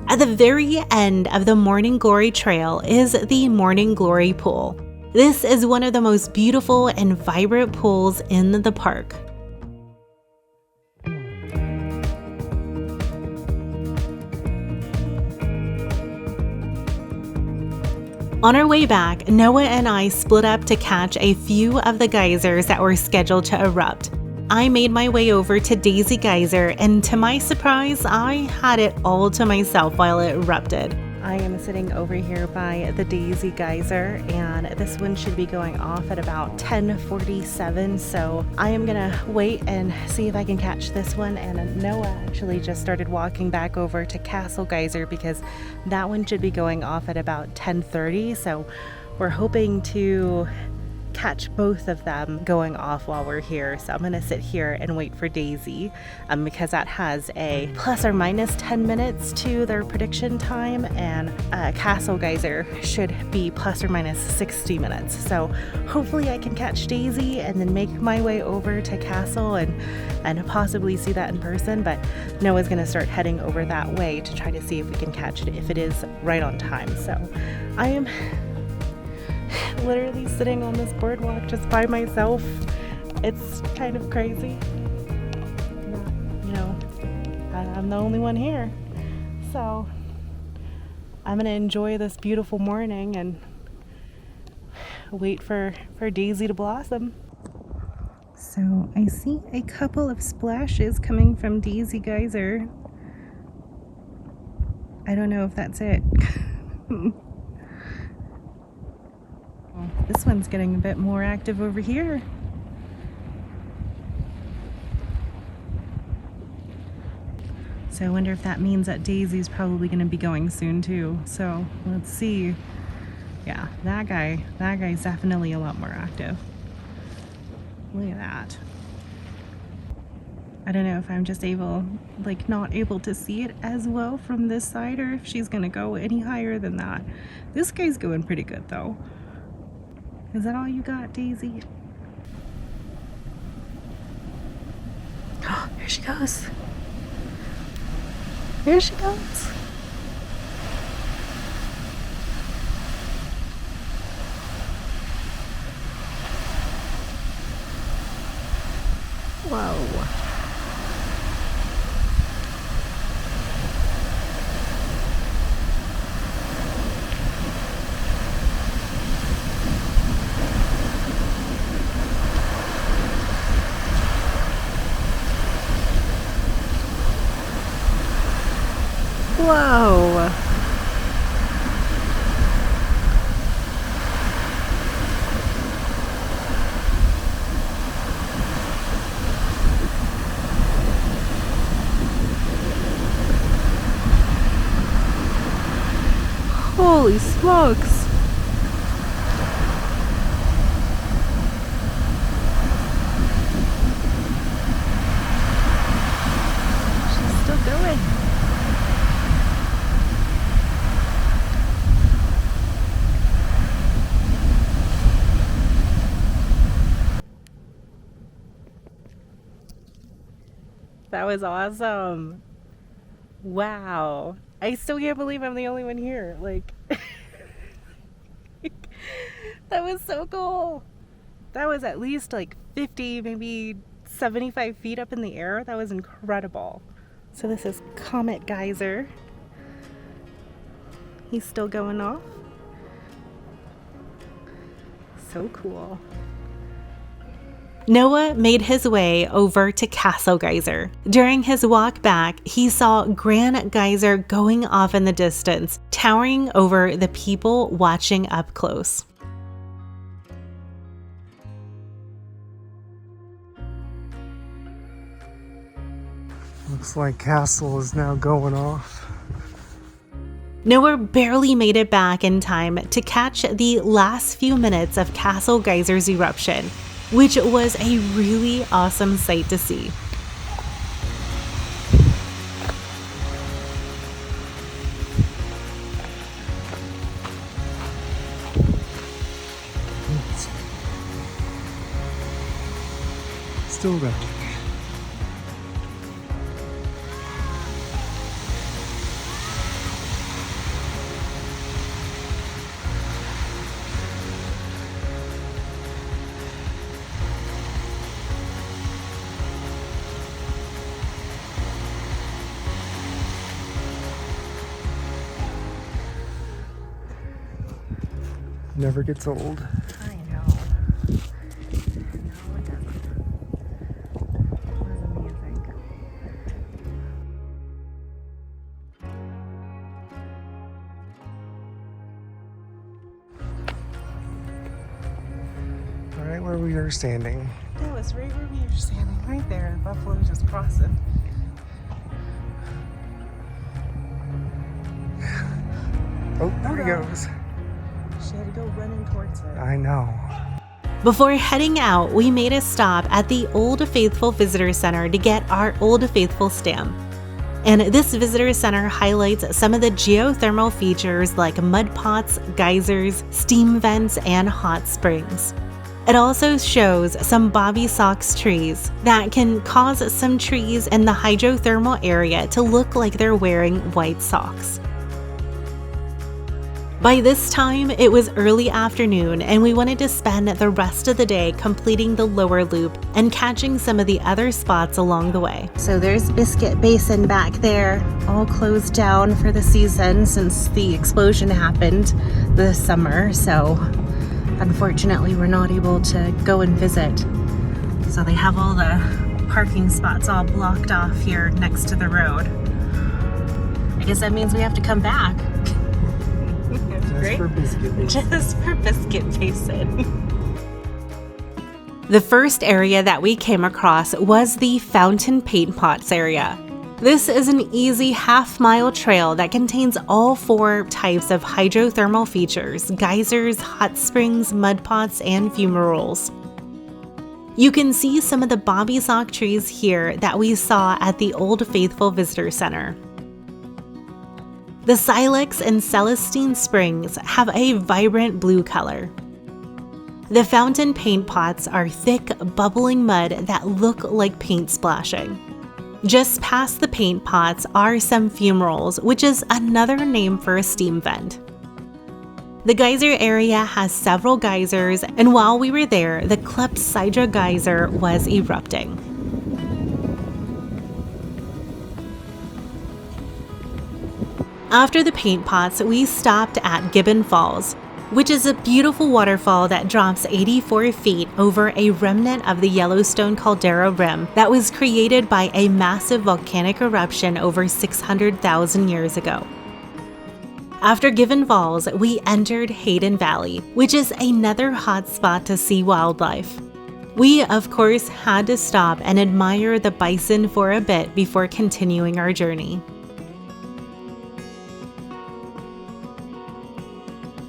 At the very end of the Morning Glory Trail is the Morning Glory Pool. This is one of the most beautiful and vibrant pools in the park. On our way back, Noah and I split up to catch a few of the geysers that were scheduled to erupt. I made my way over to Daisy Geyser, and to my surprise, I had it all to myself while it erupted. I am sitting over here by the Daisy Geyser, and this one should be going off at about 10:47, so I am gonna wait and see if I can catch this one. And Noah actually just started walking back over to Castle Geyser because that one should be going off at about 10:30, so we're hoping to catch both of them going off while we're here. So I'm gonna sit here and wait for Daisy because that has a plus or minus 10 minutes to their prediction time, and Castle Geyser should be plus or minus 60 minutes. So hopefully I can catch Daisy and then make my way over to Castle and possibly see that in person. But Noah's gonna start heading over that way to try to see if we can catch it, if it is right on time. So I am literally sitting on this boardwalk just by myself. It's kind of crazy. You know, I'm the only one here. So I'm gonna enjoy this beautiful morning and wait for Daisy to blossom. So I see a couple of splashes coming from Daisy Geyser. I don't know if that's it. This one's getting a bit more active over here. So I wonder if that means that Daisy's probably going to be going soon too. So let's see. Yeah, that guy's definitely a lot more active. Look at that. I don't know if I'm just not able to see it as well from this side, or if she's going to go any higher than that. This guy's going pretty good though. Is that all you got, Daisy? Oh, here she goes. Here she goes. Whoa. Whoa. Holy smokes. She's still going. That was awesome. Wow. I still can't believe I'm the only one here. Like, that was so cool. That was at least like 50, maybe 75 feet up in the air. That was incredible. So this is Comet Geyser. He's still going off. So cool. Noah made his way over to Castle Geyser. During his walk back, he saw Grand Geyser going off in the distance, towering over the people watching up close. Looks like Castle is now going off. Noah barely made it back in time to catch the last few minutes of Castle Geyser's eruption, which was a really awesome sight to see. Still going. Never gets old. I know. No, it doesn't. It was amazing. Right where we are standing. That was right where we were standing, right there. The buffalo was just crossing. Oh, there he goes. She had to go running towards it. I know. Before heading out, we made a stop at the Old Faithful Visitor Center to get our Old Faithful stamp. And this visitor center highlights some of the geothermal features like mud pots, geysers, steam vents, and hot springs. It also shows some bobby socks trees that can cause some trees in the hydrothermal area to look like they're wearing white socks. By this time, it was early afternoon and we wanted to spend the rest of the day completing the lower loop and catching some of the other spots along the way. So there's Biscuit Basin back there, all closed down for the season since the explosion happened this summer, so unfortunately we're not able to go and visit. So they have all the parking spots all blocked off here next to the road. I guess that means we have to come back. Just for Biscuit Basin. Just for Biscuit Basin. The first area that we came across was the Fountain Paint Pots area. This is an easy half-mile trail that contains all 4 types of hydrothermal features: geysers, hot springs, mud pots, and fumaroles. You can see some of the bobby sock trees here that we saw at the Old Faithful Visitor Center. The Silex and Celestine Springs have a vibrant blue color. The fountain paint pots are thick, bubbling mud that look like paint splashing. Just past the paint pots are some fumaroles, which is another name for a steam vent. The geyser area has several geysers, and while we were there, the Clepsydra geyser was erupting. After the paint pots, we stopped at Gibbon Falls, which is a beautiful waterfall that drops 84 feet over a remnant of the Yellowstone caldera rim that was created by a massive volcanic eruption over 600,000 years ago. After Gibbon Falls, we entered Hayden Valley, which is another hot spot to see wildlife. We, of course, had to stop and admire the bison for a bit before continuing our journey.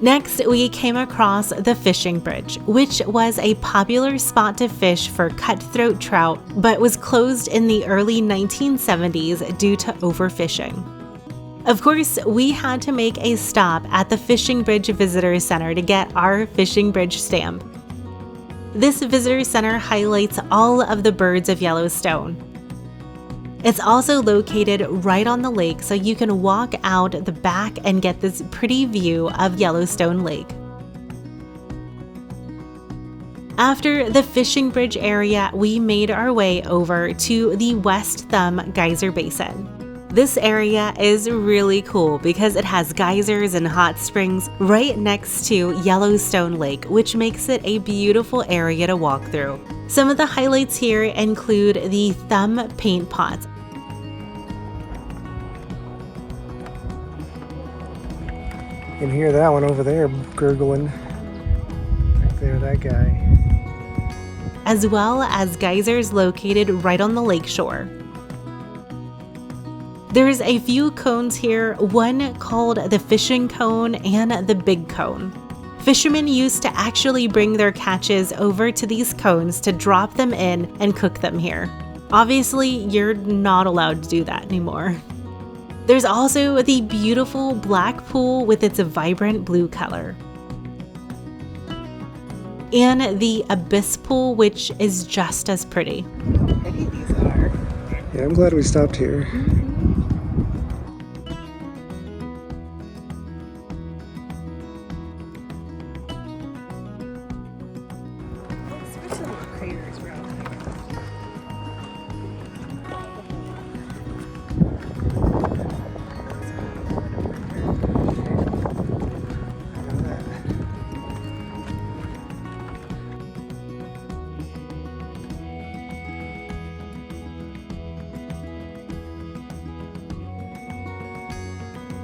Next, we came across the fishing bridge, which was a popular spot to fish for cutthroat trout, but was closed in the early 1970s due to overfishing. Of course, we had to make a stop at the Fishing Bridge Visitor Center to get our Fishing Bridge stamp. This visitor center highlights all of the birds of Yellowstone. It's also located right on the lake, so you can walk out the back and get this pretty view of Yellowstone Lake. After the Fishing Bridge area, we made our way over to the West Thumb Geyser Basin. This area is really cool because it has geysers and hot springs right next to Yellowstone Lake, which makes it a beautiful area to walk through. Some of the highlights here include the Thumb paint pots. You can hear that one over there gurgling. Right there, that guy. As well as geysers located right on the lakeshore. There's a few cones here, one called the Fishing Cone and the Big Cone. Fishermen used to actually bring their catches over to these cones to drop them in and cook them here. Obviously, you're not allowed to do that anymore. There's also the beautiful black pool with its vibrant blue color. And the Abyss Pool, which is just as pretty. How pretty these are. Yeah, I'm glad we stopped here.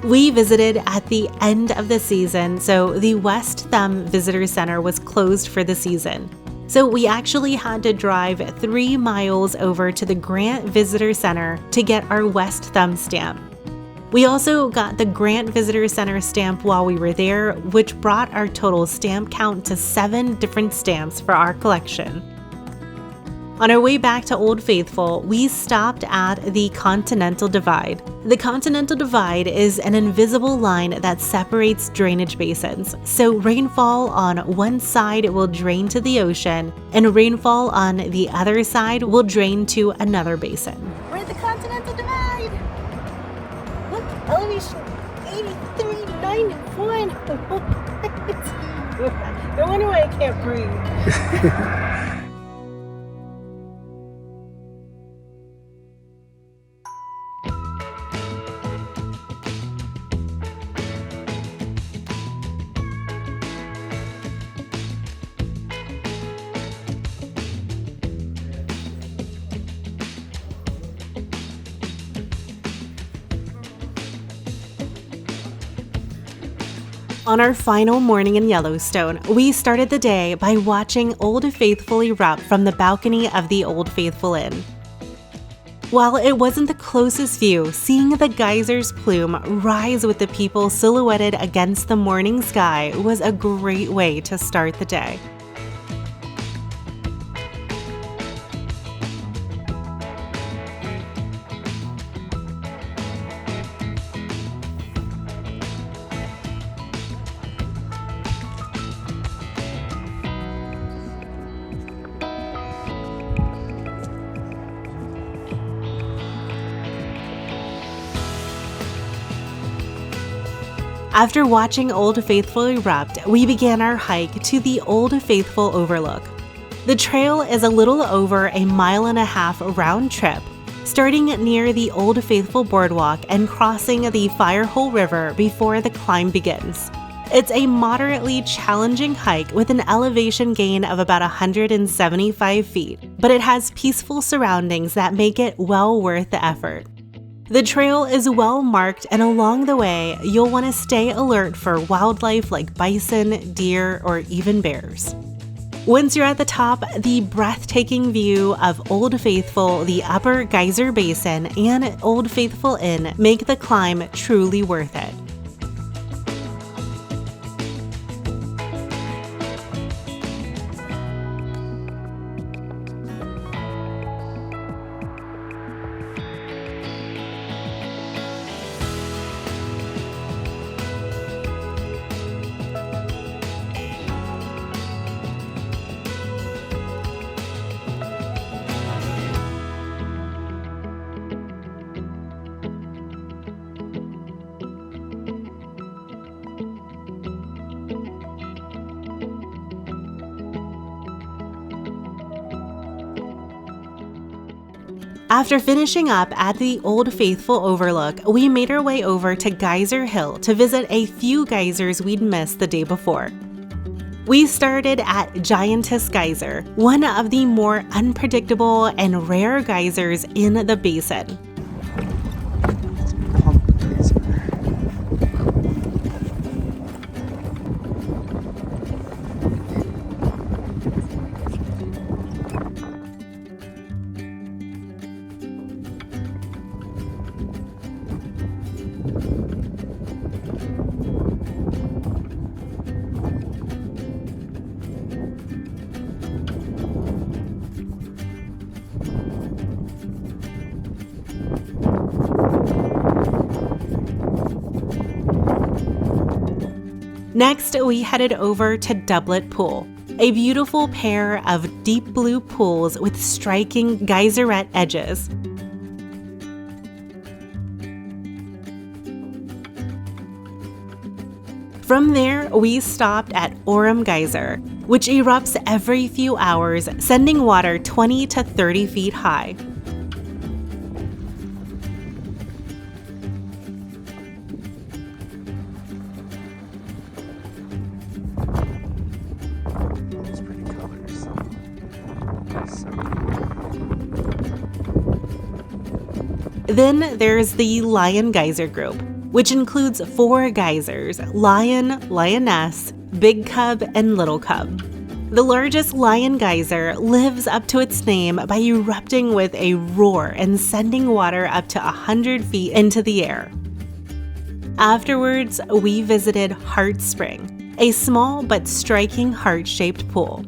We visited at the end of the season, so the West Thumb Visitor Center was closed for the season. So we actually had to drive 3 miles over to the Grant Visitor Center to get our West Thumb stamp. We also got the Grant Visitor Center stamp while we were there, which brought our total stamp count to 7 different stamps for our collection. On our way back to Old Faithful, we stopped at the Continental Divide. The Continental Divide is an invisible line that separates drainage basins, so rainfall on one side will drain to the ocean, and rainfall on the other side will drain to another basin. We're at the Continental Divide! Look, elevation 83.91. No wonder why I can't breathe. On our final morning in Yellowstone, we started the day by watching Old Faithful erupt from the balcony of the Old Faithful Inn. While it wasn't the closest view, seeing the geyser's plume rise with the people silhouetted against the morning sky was a great way to start the day. After watching Old Faithful erupt, we began our hike to the Old Faithful Overlook. The trail is a little over a 1.5 mile round trip, starting near the Old Faithful Boardwalk and crossing the Firehole River before the climb begins. It's a moderately challenging hike with an elevation gain of about 175 feet, but it has peaceful surroundings that make it well worth the effort. The trail is well marked, and along the way, you'll want to stay alert for wildlife like bison, deer, or even bears. Once you're at the top, the breathtaking view of Old Faithful, the upper Geyser Basin, and Old Faithful Inn make the climb truly worth it. After finishing up at the Old Faithful Overlook, we made our way over to Geyser Hill to visit a few geysers we'd missed the day before. We started at Giantess Geyser, one of the more unpredictable and rare geysers in the basin. Next, we headed over to Doublet Pool, a beautiful pair of deep blue pools with striking geyserette edges. From there, we stopped at Orem Geyser, which erupts every few hours, sending water 20 to 30 feet high. Then there's the Lion Geyser Group, which includes 4 geysers: Lion, Lioness, Big Cub, and Little Cub. The largest Lion Geyser lives up to its name by erupting with a roar and sending water up to 100 feet into the air. Afterwards, we visited Heart Spring, a small but striking heart-shaped pool.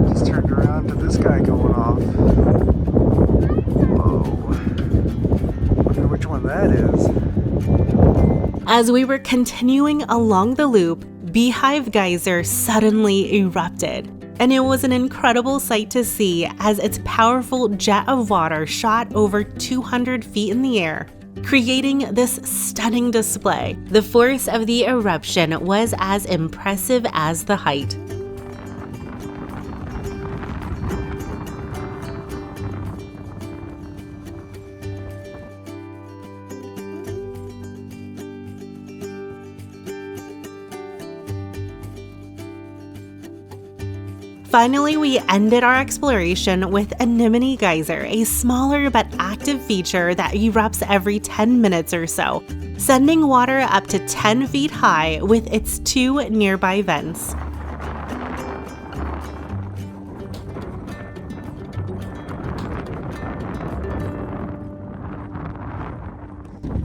Just turned around to this guy going off. Whoa. Wonder which one that is. As we were continuing along the loop, Beehive Geyser suddenly erupted, and it was an incredible sight to see as its powerful jet of water shot over 200 feet in the air, creating this stunning display. The force of the eruption was as impressive as the height. Finally, we ended our exploration with Anemone Geyser, a smaller but active feature that erupts every 10 minutes or so, sending water up to 10 feet high with its 2 nearby vents.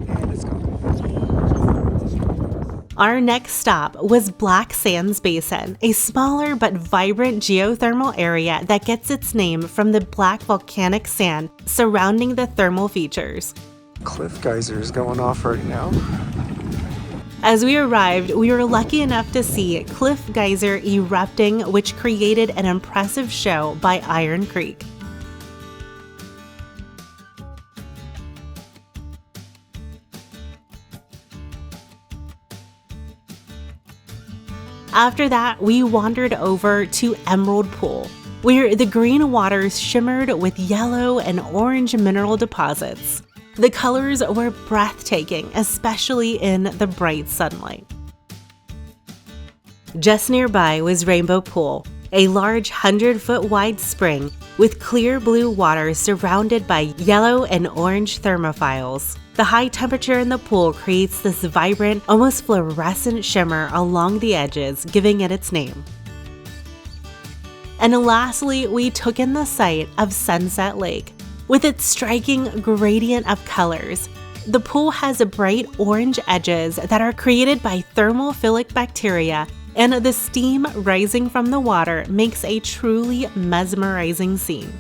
And it's gone. Our next stop was Black Sands Basin, a smaller but vibrant geothermal area that gets its name from the black volcanic sand surrounding the thermal features. Cliff geyser is going off right now. As we arrived, we were lucky enough to see Cliff Geyser erupting, which created an impressive show by Iron Creek. After that, we wandered over to Emerald Pool, where the green waters shimmered with yellow and orange mineral deposits. The colors were breathtaking, especially in the bright sunlight. Just nearby was Rainbow Pool, a large 100-foot wide spring with clear blue water surrounded by yellow and orange thermophiles. The high temperature in the pool creates this vibrant, almost fluorescent shimmer along the edges, giving it its name. And lastly, we took in the sight of Sunset Lake. With its striking gradient of colors, the pool has bright orange edges that are created by thermophilic bacteria, and the steam rising from the water makes a truly mesmerizing scene.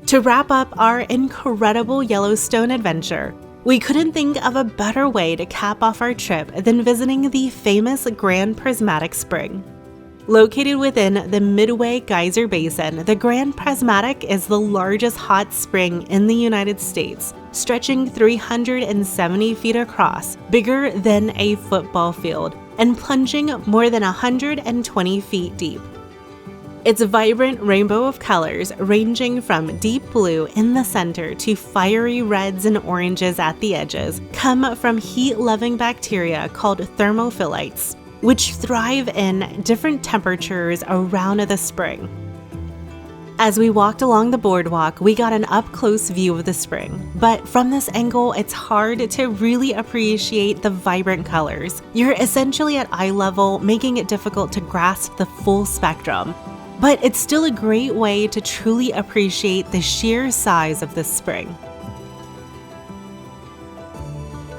To wrap up our incredible Yellowstone adventure, we couldn't think of a better way to cap off our trip than visiting the famous Grand Prismatic Spring. Located within the Midway Geyser Basin, the Grand Prismatic is the largest hot spring in the United States, stretching 370 feet across, bigger than a football field, and plunging more than 120 feet deep. Its vibrant rainbow of colors, ranging from deep blue in the center to fiery reds and oranges at the edges, come from heat-loving bacteria called thermophilites, which thrive in different temperatures around the spring. As we walked along the boardwalk, we got an up-close view of the spring, but from this angle, it's hard to really appreciate the vibrant colors. You're essentially at eye level, making it difficult to grasp the full spectrum. But it's still a great way to truly appreciate the sheer size of this spring.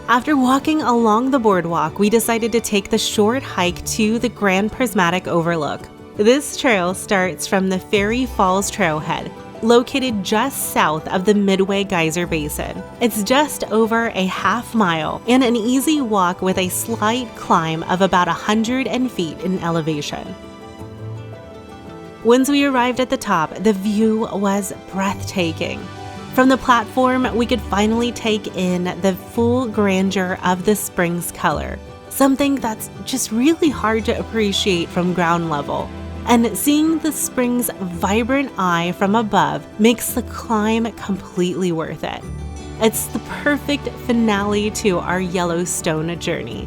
After walking along the boardwalk, we decided to take the short hike to the Grand Prismatic Overlook. This trail starts from the Fairy Falls Trailhead, located just south of the Midway Geyser Basin. It's just over a half mile and an easy walk with a slight climb of about 100 feet in elevation. Once we arrived at the top, the view was breathtaking. From the platform, we could finally take in the full grandeur of the spring's color, something that's just really hard to appreciate from ground level. And seeing the spring's vibrant eye from above makes the climb completely worth it. It's the perfect finale to our Yellowstone journey.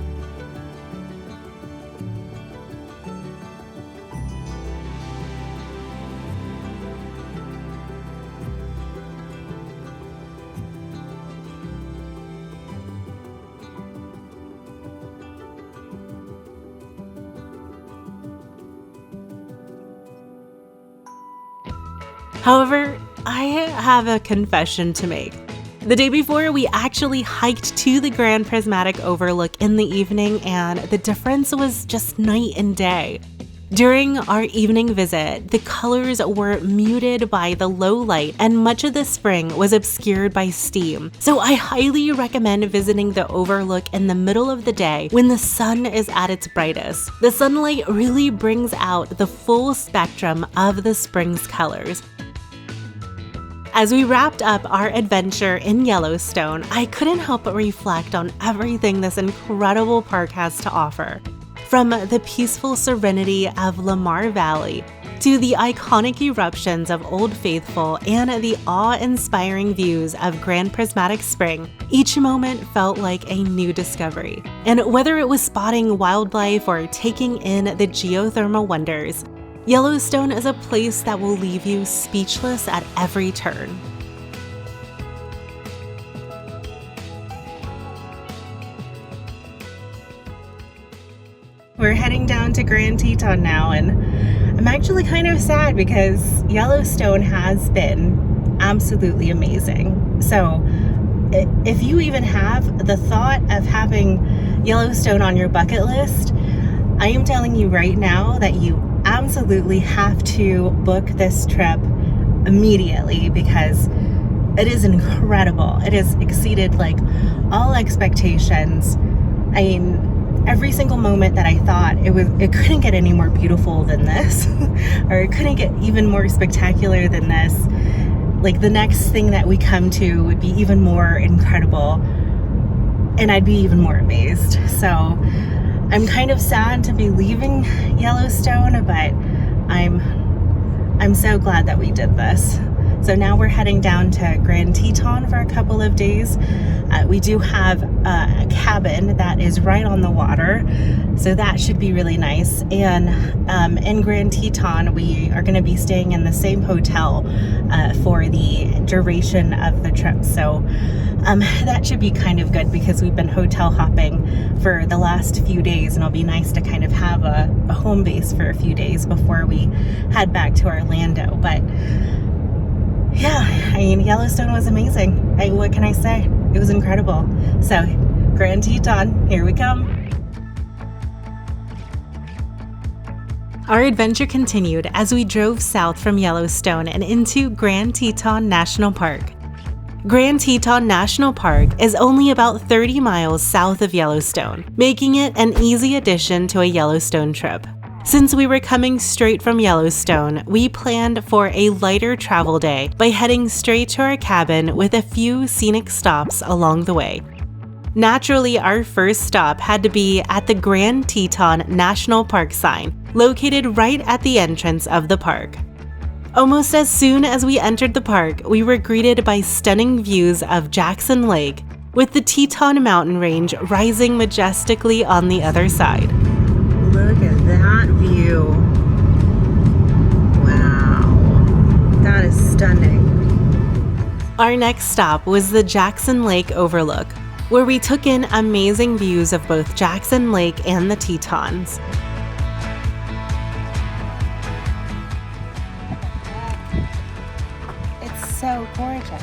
However, I have a confession to make. The day before, we actually hiked to the Grand Prismatic Overlook in the evening, and the difference was just night and day. During our evening visit, the colors were muted by the low light and much of the spring was obscured by steam. So I highly recommend visiting the overlook in the middle of the day when the sun is at its brightest. The sunlight really brings out the full spectrum of the spring's colors. As we wrapped up our adventure in Yellowstone, I couldn't help but reflect on everything this incredible park has to offer. From the peaceful serenity of Lamar Valley to the iconic eruptions of Old Faithful and the awe-inspiring views of Grand Prismatic Spring, each moment felt like a new discovery. And whether it was spotting wildlife or taking in the geothermal wonders, Yellowstone is a place that will leave you speechless at every turn. We're heading down to Grand Teton now, and I'm actually kind of sad because Yellowstone has been absolutely amazing. So if you even have the thought of having Yellowstone on your bucket list, I am telling you right now that you absolutely have to book this trip immediately because it is incredible. It has exceeded like all expectations. I mean, every single moment that I thought it couldn't get any more beautiful than this, or it couldn't get even more spectacular than this. Like the next thing that we come to would be even more incredible, and I'd be even more amazed. So I'm kind of sad to be leaving Yellowstone, but I'm so glad that we did this. So now we're heading down to Grand Teton for a couple of days. We do have a cabin that is right on the water, so that should be really nice. And in Grand Teton, we are going to be staying in the same hotel for the duration of the trip. So that should be kind of good because we've been hotel hopping for the last few days, and it'll be nice to kind of have a home base for a few days before we head back to Orlando. But yeah, I mean, Yellowstone was amazing. What can I say? It was incredible. So, Grand Teton, here we come. Our adventure continued as we drove south from Yellowstone and into Grand Teton National Park. Grand Teton National Park is only about 30 miles south of Yellowstone, making it an easy addition to a Yellowstone trip. Since we were coming straight from Yellowstone, we planned for a lighter travel day by heading straight to our cabin with a few scenic stops along the way. Naturally, our first stop had to be at the Grand Teton National Park sign, located right at the entrance of the park. Almost as soon as we entered the park, we were greeted by stunning views of Jackson Lake, with the Teton mountain range rising majestically on the other side. Look at that view. Wow, that is stunning. Our next stop was the Jackson Lake Overlook, where we took in amazing views of both Jackson Lake and the Tetons. It's so gorgeous.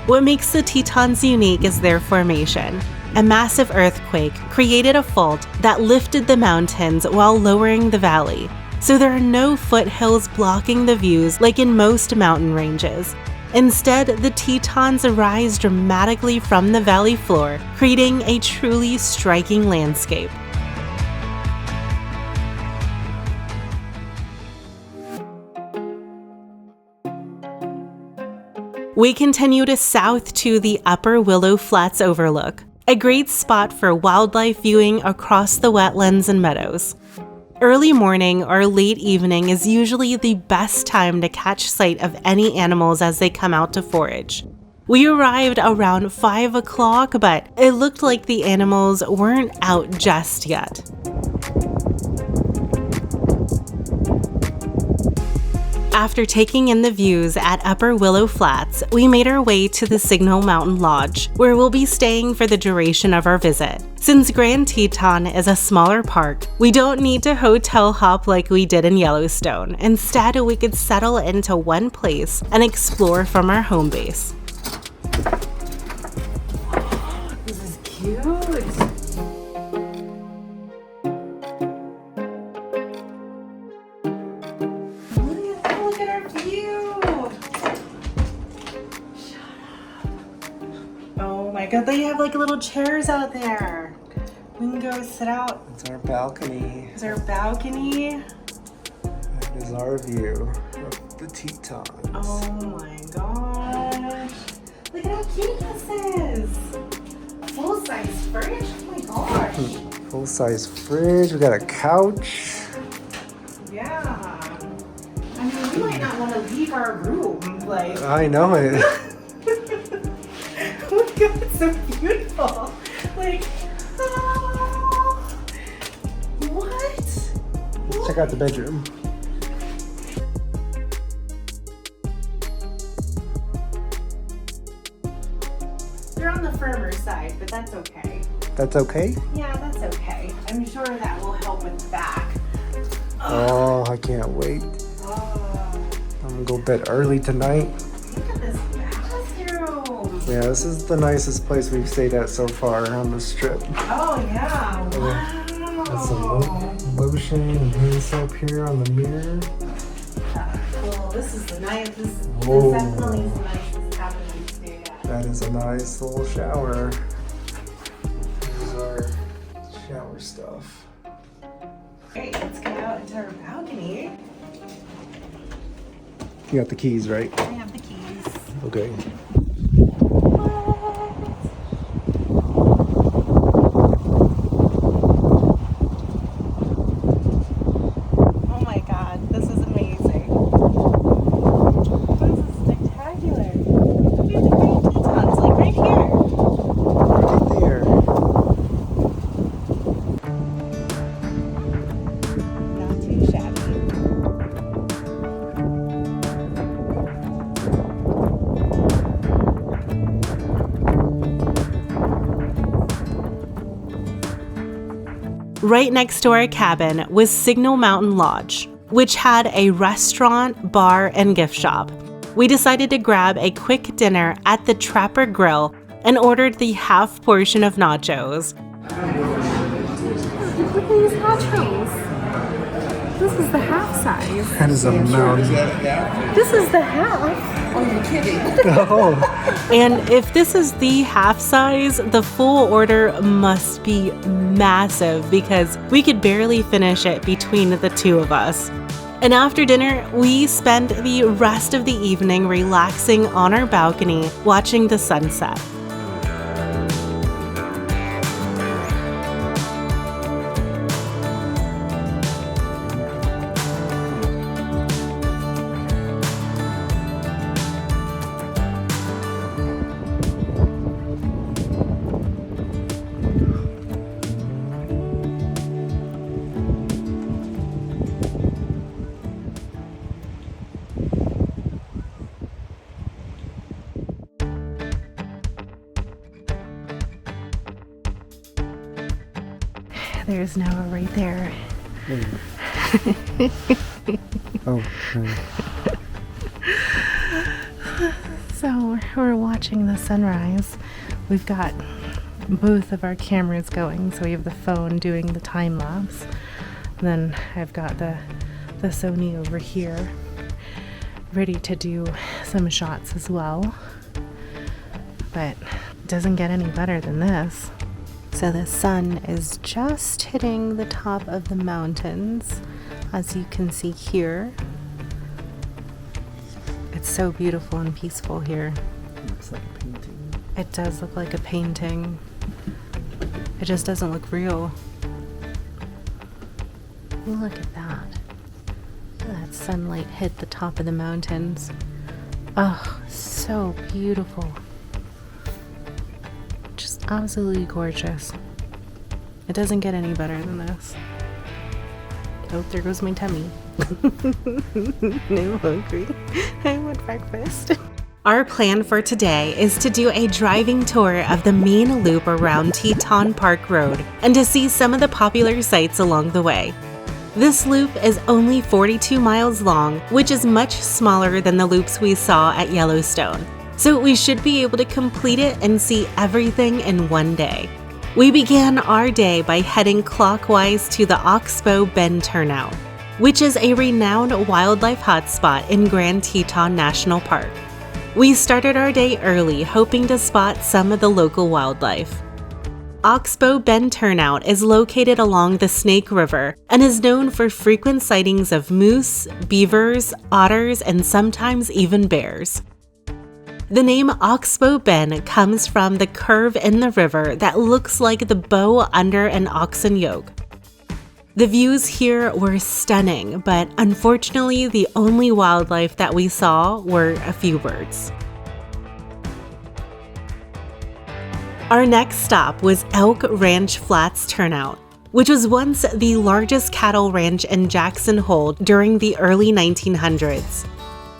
What makes the Tetons unique is their formation. A massive earthquake created a fault that lifted the mountains while lowering the valley, so there are no foothills blocking the views like in most mountain ranges. Instead, the Tetons rise dramatically from the valley floor, creating a truly striking landscape. We continued south to the Upper Willow Flats Overlook, a great spot for wildlife viewing across the wetlands and meadows. Early morning or late evening is usually the best time to catch sight of any animals as they come out to forage. We arrived around 5 o'clock, but it looked like the animals weren't out just yet. After taking in the views at Upper Willow Flats, we made our way to the Signal Mountain Lodge, where we'll be staying for the duration of our visit. Since Grand Teton is a smaller park, we don't need to hotel hop like we did in Yellowstone. Instead, we could settle into one place and explore from our home base. This is cute. Look at our view. Shut up. Oh my god, they have like little chairs out there. We can go sit out. It's our balcony. Is our balcony? That is our view of the Tetons. Oh my gosh. Look at how cute this is. Full-size fridge? Oh my gosh. Full-size fridge. We got a couch. Yeah. I mean, we might not want to leave our room. Like, I know it. oh my god, it's so beautiful. Like, oh, what? Let's check out the bedroom. They're on the firmer side, but that's okay. That's okay? Yeah, that's okay. I'm sure that will help with the back. Oh, I can't wait. Oh, I'm gonna go bed early tonight. look at this bathroom. Yeah, this is the nicest place we've stayed at so far on this trip. Oh yeah, Got some wow. lotion and hand soap here on the mirror. Well, this is the nice. This Whoa. definitely is the nicest cabin we've stayed at. That is a nice little shower. Here's our shower stuff. Great, let's go out into our balcony. You got the keys, right? I have the keys. Okay. Oh my god, this is amazing. This is spectacular. Look at the Grand Tetons, like right here. Right there. Not too shabby. Right next to our cabin was Signal Mountain Lodge, which had a restaurant, bar, and gift shop. We decided to grab a quick dinner at the Trapper Grill and ordered the half portion of nachos. Look at these nachos. This is the half size. That is a mountain. This is the half. Oh, you're kidding. Oh, And if this is the half size, the full order must be massive because we could barely finish it between the two of us. And after dinner, we spent the rest of the evening relaxing on our balcony, watching the sunset. There's Noah right there. oh. So we're watching the sunrise. We've got both of our cameras going. So we have the phone doing the time lapse. Then I've got the Sony over here ready to do some shots as well. But it doesn't get any better than this. So the sun is just hitting the top of the mountains, as you can see here. It's so beautiful and peaceful here. Looks like a painting. It does look like a painting. It just doesn't look real. Look at that. Look at that sunlight hit the top of the mountains. Oh, so beautiful. Just absolutely gorgeous. It doesn't get any better than this. Oh, there goes my tummy. I'm hungry. I want breakfast. Our plan for today is to do a driving tour of the main loop around Teton Park Road and to see some of the popular sites along the way. This loop is only 42 miles long, which is much smaller than the loops we saw at Yellowstone, so we should be able to complete it and see everything in one day. We began our day by heading clockwise to the Oxbow Bend Turnout, which is a renowned wildlife hotspot in Grand Teton National Park. We started our day early, hoping to spot some of the local wildlife. Oxbow Bend Turnout is located along the Snake River and is known for frequent sightings of moose, beavers, otters, and sometimes even bears. The name Oxbow Bend comes from the curve in the river that looks like the bow under an oxen yoke. The views here were stunning, but unfortunately the only wildlife that we saw were a few birds. Our next stop was Elk Ranch Flats Turnout, which was once the largest cattle ranch in Jackson Hole during the early 1900s.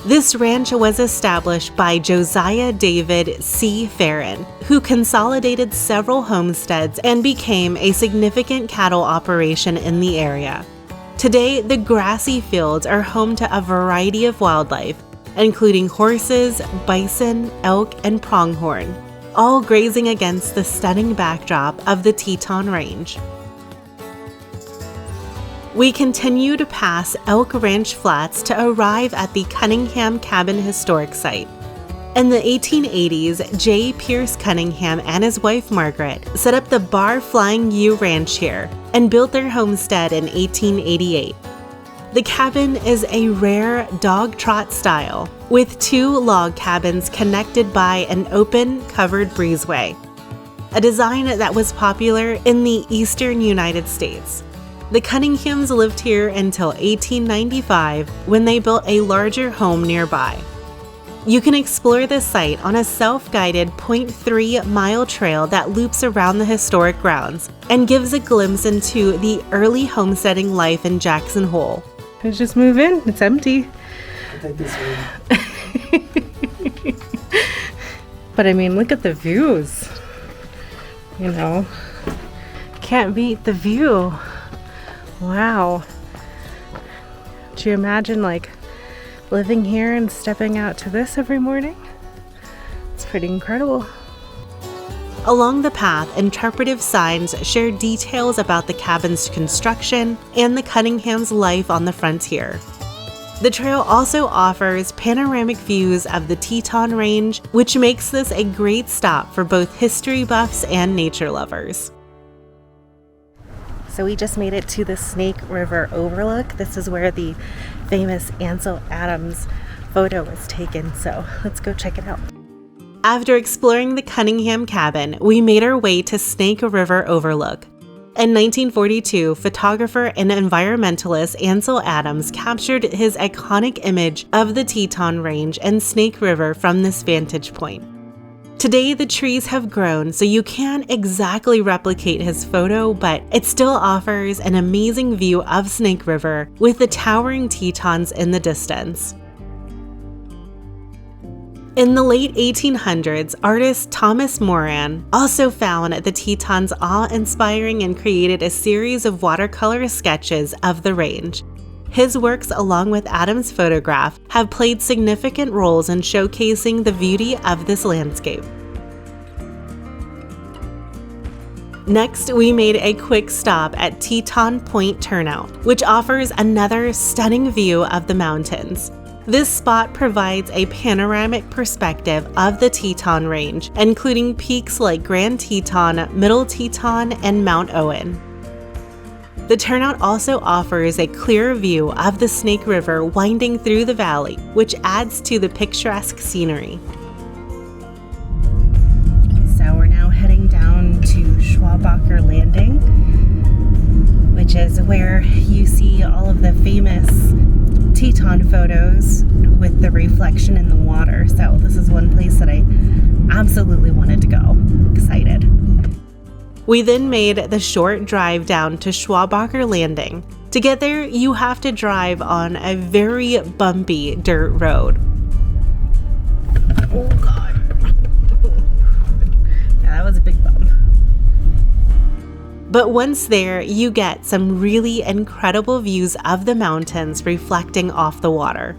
This ranch was established by Josiah David C. Farron, who consolidated several homesteads and became a significant cattle operation in the area. Today, the grassy fields are home to a variety of wildlife, including horses, bison, elk, and pronghorn, all grazing against the stunning backdrop of the Teton Range. We continued past Elk Ranch Flats to arrive at the Cunningham Cabin Historic Site. In the 1880s, J. Pierce Cunningham and his wife Margaret set up the Bar Flying U Ranch here and built their homestead in 1888. The cabin is a rare dog trot style, with 2 log cabins connected by an open, covered breezeway, a design that was popular in the eastern United States. The Cunninghams lived here until 1895 when they built a larger home nearby. You can explore the site on a self-guided 0.3-mile trail that loops around the historic grounds and gives a glimpse into the early homesteading life in Jackson Hole. Let's just move in. It's empty. I think this way. But I mean, look at the views. You know, can't beat the view. Wow. Do you imagine like living here and stepping out to this every morning? It's pretty incredible. Along the path, interpretive signs share details about the cabin's construction and the Cunninghams' life on the frontier. The trail also offers panoramic views of the Teton Range, which makes this a great stop for both history buffs and nature lovers. So we just made it to the Snake River Overlook. This is where the famous Ansel Adams photo was taken, so let's go check it out. After exploring the Cunningham cabin, we made our way to Snake River Overlook. In 1942, photographer and environmentalist Ansel Adams captured his iconic image of the Teton Range and Snake River from this vantage point. Today, the trees have grown, so you can't exactly replicate his photo, but it still offers an amazing view of Snake River with the towering Tetons in the distance. In the late 1800s, artist Thomas Moran also found the Tetons awe-inspiring and created a series of watercolor sketches of the range. His works, along with Adams' photograph, have played significant roles in showcasing the beauty of this landscape. Next, we made a quick stop at Teton Point Turnout, which offers another stunning view of the mountains. This spot provides a panoramic perspective of the Teton Range, including peaks like Grand Teton, Middle Teton, and Mount Owen. The turnout also offers a clear view of the Snake River winding through the valley, which adds to the picturesque scenery. So we're now heading down to Schwabacher Landing, which is where you see all of the famous Teton photos with the reflection in the water. So this is one place that I absolutely wanted to go. Excited. We then made the short drive down to Schwabacher Landing To get there, you have to drive on a very bumpy dirt road. Oh God. Yeah, that was a big bump. But once there, you get some really incredible views of the mountains reflecting off the water.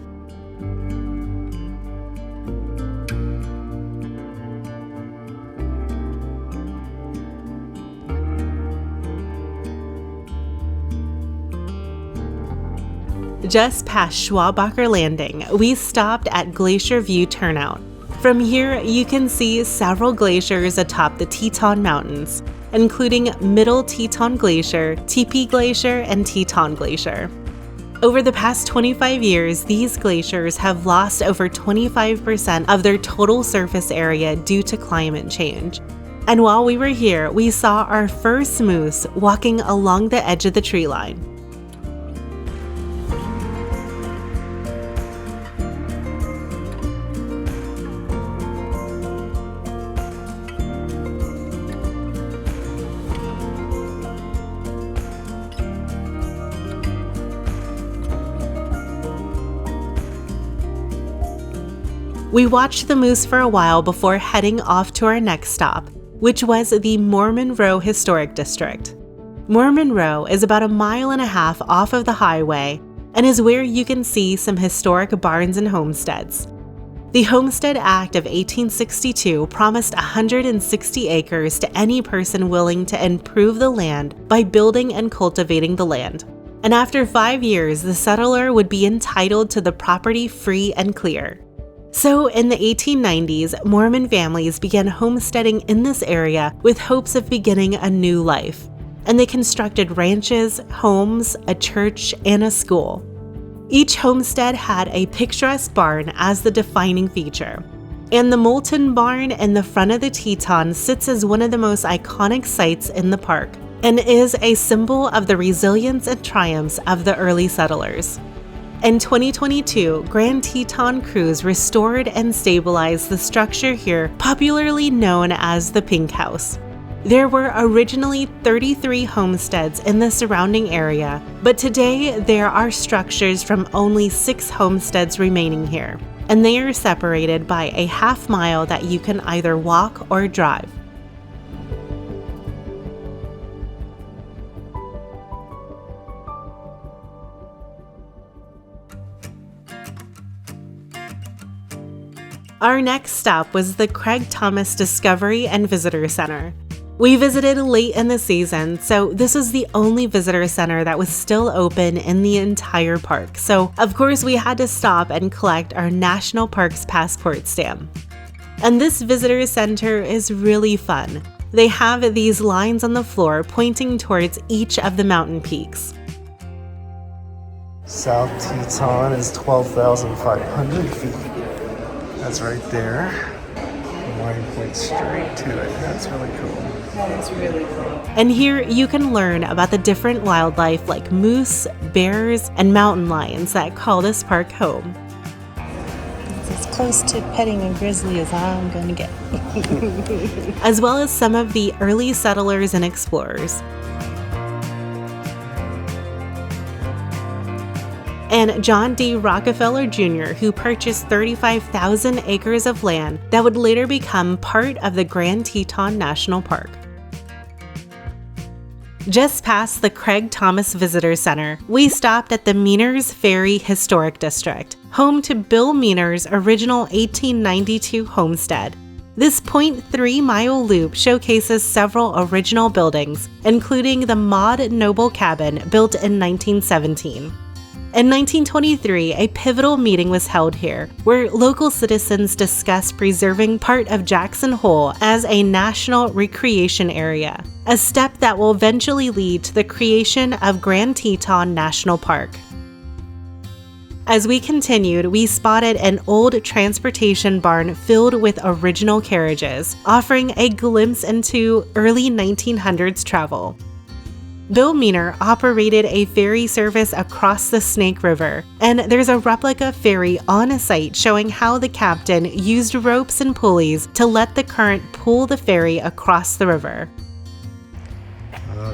Just past Schwabacher Landing, we stopped at Glacier View Turnout. From here, you can see several glaciers atop the Teton Mountains, including Middle Teton Glacier, Teepee Glacier, and Teton Glacier. Over the past 25 years, these glaciers have lost over 25% of their total surface area due to climate change. And while we were here, we saw our first moose walking along the edge of the tree line. We watched the moose for a while before heading off to our next stop, which was the Mormon Row Historic District. Mormon Row is about 1.5 miles off of the highway and is where you can see some historic barns and homesteads. The Homestead Act of 1862 promised 160 acres to any person willing to improve the land by building and cultivating the land. And after 5 years, the settler would be entitled to the property free and clear. So in the 1890s, Mormon families began homesteading in this area with hopes of beginning a new life. And they constructed ranches, homes, a church, and a school. Each homestead had a picturesque barn as the defining feature. And the Molten Barn in the front of the Teton sits as one of the most iconic sites in the park and is a symbol of the resilience and triumphs of the early settlers. In 2022, Grand Teton crews restored and stabilized the structure here, popularly known as the Pink House. There were originally 33 homesteads in the surrounding area, but today there are structures from only 6 homesteads remaining here, and they are separated by a half-mile that you can either walk or drive. Our next stop was the Craig Thomas Discovery and Visitor Center. We visited late in the season, so this was the only visitor center that was still open in the entire park. So, of course, we had to stop and collect our National Parks passport stamp. And this visitor center is really fun. They have these lines on the floor pointing towards each of the mountain peaks. South Teton is 12,500 feet. That's right there. The line points straight to it. That's really cool. That is really cool. And here you can learn about the different wildlife like moose, bears, and mountain lions that call this park home. It's as close to petting a grizzly as I'm going to get. As well as some of the early settlers and explorers. And John D. Rockefeller Jr., who purchased 35,000 acres of land that would later become part of the Grand Teton National Park. Just past the Craig Thomas Visitor Center, we stopped at the Meaners Ferry Historic District, home to Bill Meaner's original 1892 homestead. This 0.3-mile loop showcases several original buildings, including the Maud Noble Cabin built in 1917. In 1923, a pivotal meeting was held here, where local citizens discussed preserving part of Jackson Hole as a national recreation area, a step that will eventually lead to the creation of Grand Teton National Park. As we continued, we spotted an old transportation barn filled with original carriages, offering a glimpse into early 1900s travel. Bill Meaner operated a ferry service across the Snake River, and there's a replica ferry on a site showing how the captain used ropes and pulleys to let the current pull the ferry across the river.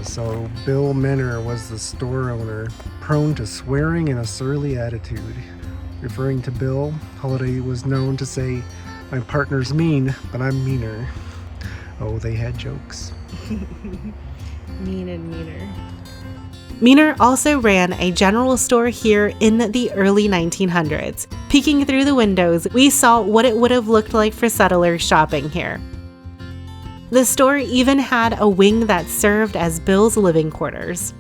So Bill Meaner was the store owner prone to swearing and a surly attitude. Referring to Bill, Holiday was known to say, "My partner's mean, but I'm meaner." Oh, they had jokes. Mean and meaner. Meaner also ran a general store here in the early 1900s. Peeking through the windows, we saw what it would have looked like for settlers shopping here. The store even had a wing that served as Bill's living quarters.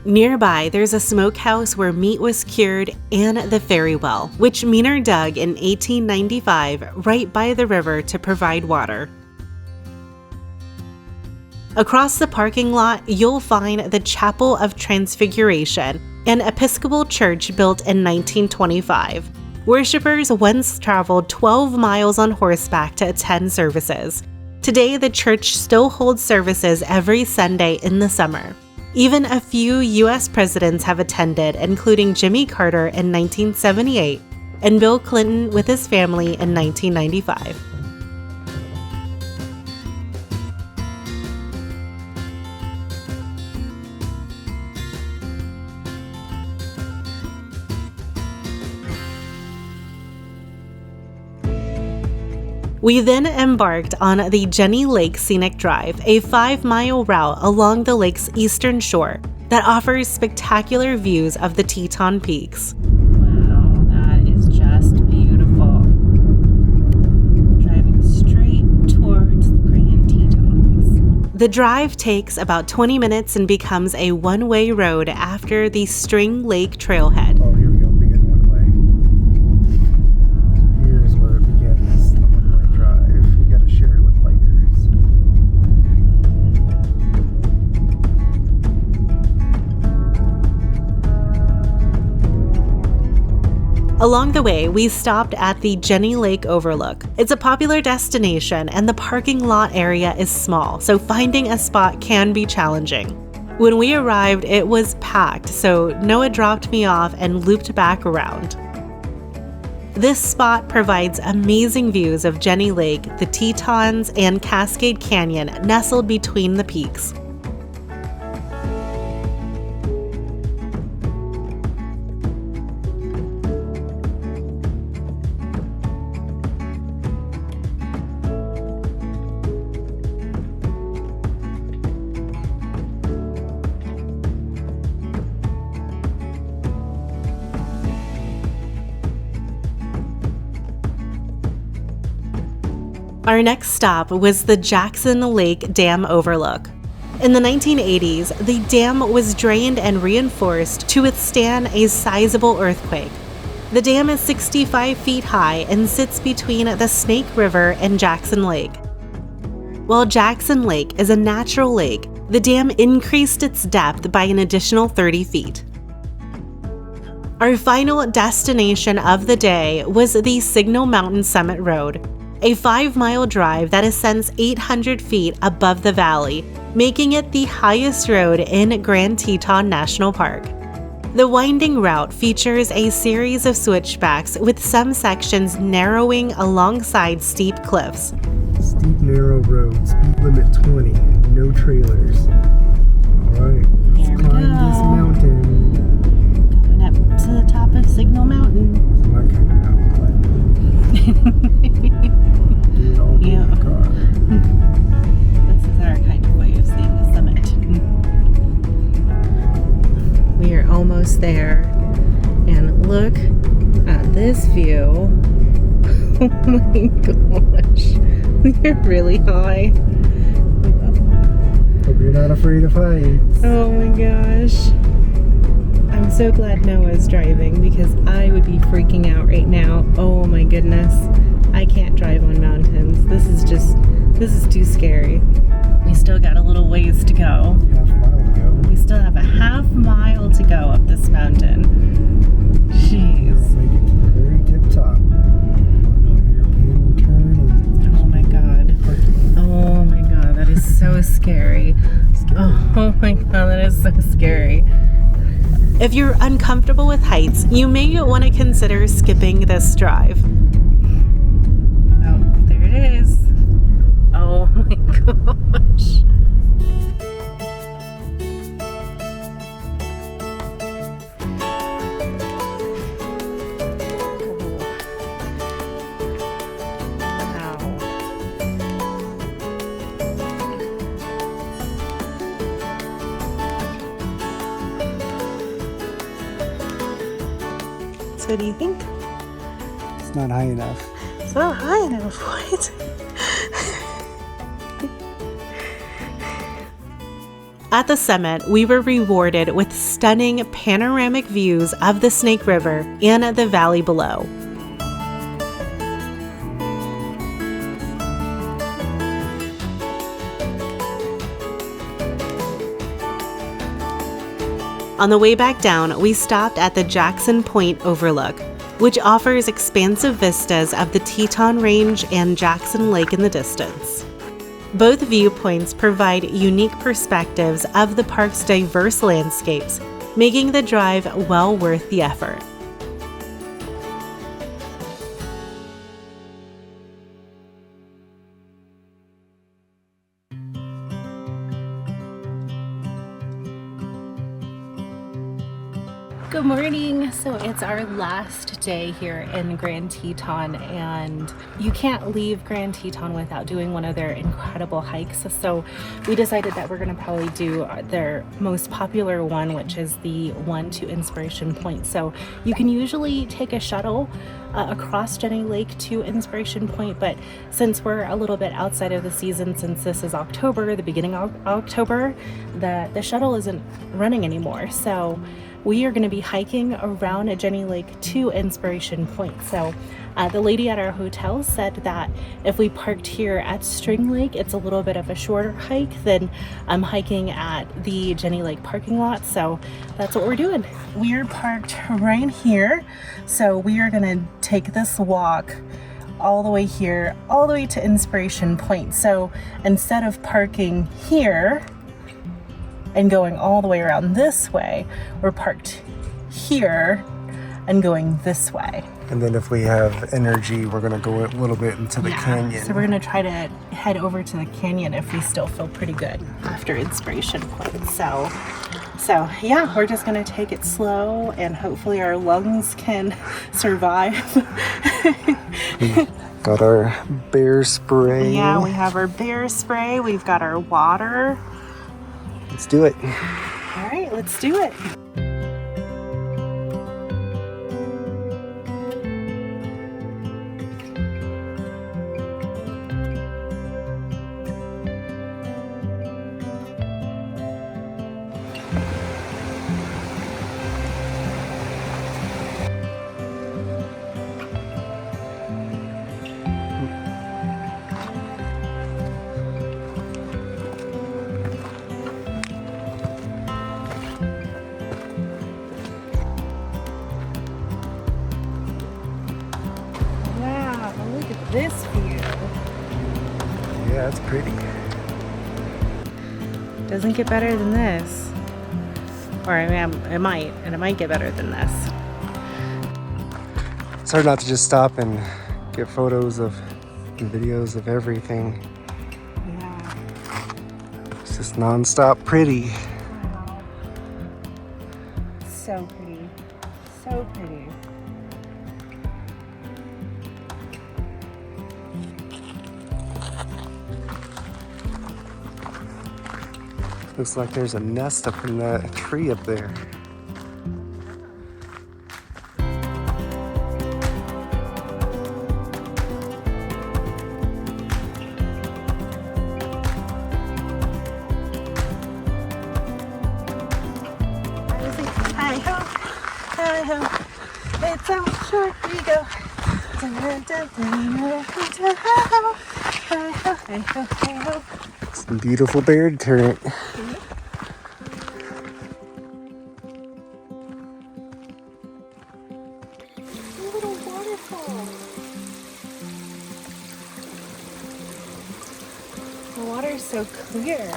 Nearby, there's a smokehouse where meat was cured and the ferry well, which Meaner dug in 1895 right by the river to provide water. Across the parking lot, you'll find the Chapel of Transfiguration, an Episcopal church built in 1925. Worshippers once traveled 12 miles on horseback to attend services. Today, the church still holds services every Sunday in the summer. Even a few U.S. presidents have attended, including Jimmy Carter in 1978 and Bill Clinton with his family in 1995. We then embarked on the Jenny Lake Scenic Drive, a 5-mile route along the lake's eastern shore that offers spectacular views of the Teton Peaks. Wow, that is just beautiful. Driving straight towards the Grand Tetons. The drive takes about 20 minutes and becomes a one-way road after the String Lake trailhead. Oh, here we go. Begin one way. Here's where it begins. The one-way drive. We gotta share it with bikers. Along the way, we stopped at the Jenny Lake Overlook. It's a popular destination and the parking lot area is small, so finding a spot can be challenging. When we arrived, it was packed, so Noah dropped me off and looped back around. This spot provides amazing views of Jenny Lake, the Tetons, and Cascade Canyon nestled between the peaks. Our next stop was the Jackson Lake Dam Overlook. In the 1980s, the dam was drained and reinforced to withstand a sizable earthquake. The dam is 65 feet high and sits between the Snake River and Jackson Lake. While Jackson Lake is a natural lake, the dam increased its depth by an additional 30 feet. Our final destination of the day was the Signal Mountain Summit Road, a 5-mile drive that ascends 800 feet above the valley, making it the highest road in Grand Teton National Park. The winding route features a series of switchbacks with some sections narrowing alongside steep cliffs. Steep, narrow road, speed limit 20, no trailers. Alright, Here we climb go. this mountain. Going up to the top of Signal Mountain. It's my kind of mountain climbing. Do it all day in the car. This is our kind of way of seeing the summit. We are almost there, and look at this view. Oh my gosh, we are really high. Hope you're not afraid of heights. Oh my gosh. I'm so glad Noah's driving because I would be freaking out right now. Oh my goodness. I can't drive on mountains. This is too scary. We still got a little ways to go. Half a mile to go. We still have a half mile to go up this mountain. Jeez. Make it to the very tip top. Hairpin turn and Oh my god. Oh my god, that is so scary. Oh my god, that is so scary. If you're uncomfortable with heights, you may want to consider skipping this drive. Oh, there it is. Oh my gosh. What do you think? It's not high enough. It's not high enough. What? At the summit, we were rewarded with stunning panoramic views of the Snake River and the valley below. On the way back down, we stopped at the Jackson Point Overlook, which offers expansive vistas of the Teton Range and Jackson Lake in the distance. Both viewpoints provide unique perspectives of the park's diverse landscapes, making the drive well worth the effort. Good morning. So it's our last day here in Grand Teton, and you can't leave Grand Teton without doing one of their incredible hikes. So we decided that we're going to probably do their most popular one, which is the one to Inspiration Point. So you can usually take a shuttle across Jenny Lake to Inspiration Point, but since we're a little bit outside of the season, since this is October, the beginning of October, the shuttle isn't running anymore. So we are going to be hiking around Jenny Lake to Inspiration Point. So the lady at our hotel said that if we parked here at String Lake, it's a little bit of a shorter hike than hiking at the Jenny Lake parking lot. So that's what we're doing. We are parked right here. So we are going to take this walk all the way here, all the way to Inspiration Point. So instead of parking here and going all the way around this way, we're parked here and going this way. And then if we have energy, we're going to go a little bit into the canyon. So we're going to try to head over to the canyon if we still feel pretty good after Inspiration Point. So yeah, we're just going to take it slow, and hopefully our lungs can survive. Got our bear spray. Yeah, we have our bear spray. We've got our water. Let's do it. All right, let's do it. This view. Yeah, it's pretty. Doesn't get better than this. Or I mean, it might get better than this. It's hard not to just stop and get photos and videos of everything. Yeah. It's just non-stop pretty. So pretty. So pretty. Looks like there's a nest up in that tree up there. Hi ho, hi ho, it's how short we go. Hi ho, hi ho, hi ho. Some beautiful bird turret. Little waterfall. The water's so clear.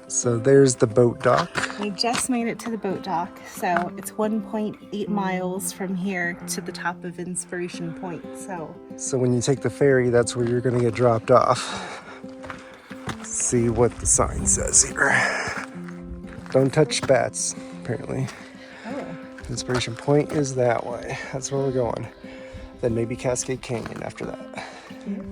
So there's the boat dock. We just made it to the boat dock. So it's 1.8 miles from here to the top of Inspiration Point. So when you take the ferry, that's where you're gonna get dropped off. See what the sign says here. Don't touch bats, apparently. Oh. Inspiration Point is that way. That's where we're going. Then maybe Cascade Canyon after that. Yeah.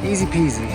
Easy peasy.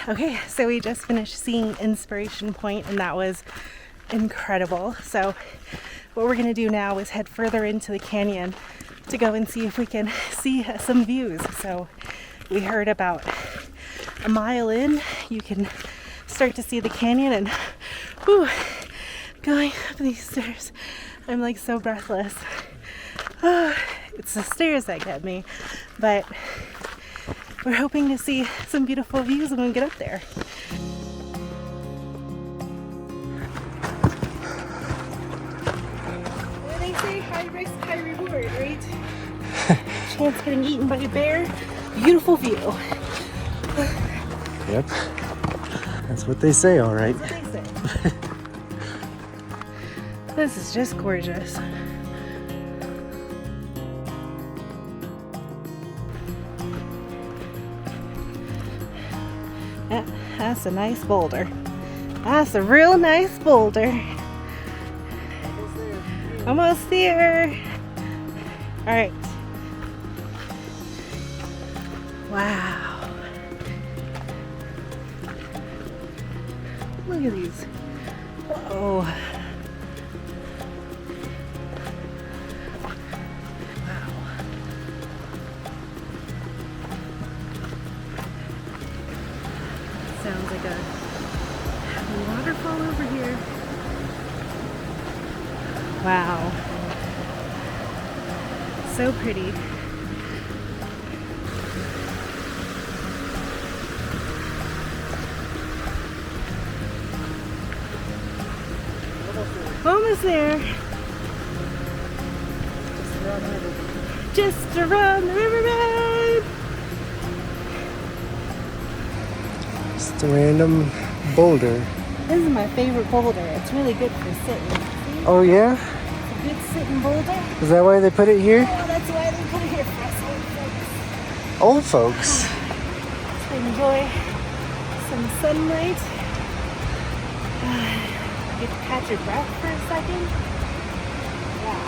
Okay, so we just finished seeing Inspiration Point, and that was incredible. So what we're gonna do now is head further into the canyon to go and see if we can see some views. So we heard about a mile in, you can start to see the canyon, and whew, going up these stairs, I'm like so breathless. It's the stairs that get me, but we're hoping to see some beautiful views when we get up there. Well, they say high risk, high reward, right? Chance getting eaten by a bear, beautiful view. Yep. That's what they say, all right. That's what they say. This is just gorgeous. That's a nice boulder. That's a real nice boulder. Almost there. All right. Wow. Look at these. Whoa. Sounds like a waterfall over here. Wow. So pretty. Almost there. Just around the riverbed. Just a random boulder. This is my favorite boulder. It's really good for sitting. See? Oh yeah? It's a good sitting boulder. Is that why they put it here? Oh, that's why they put it here for us old folks. Old folks. To enjoy some sunlight. Get to catch your breath for a second. Yeah.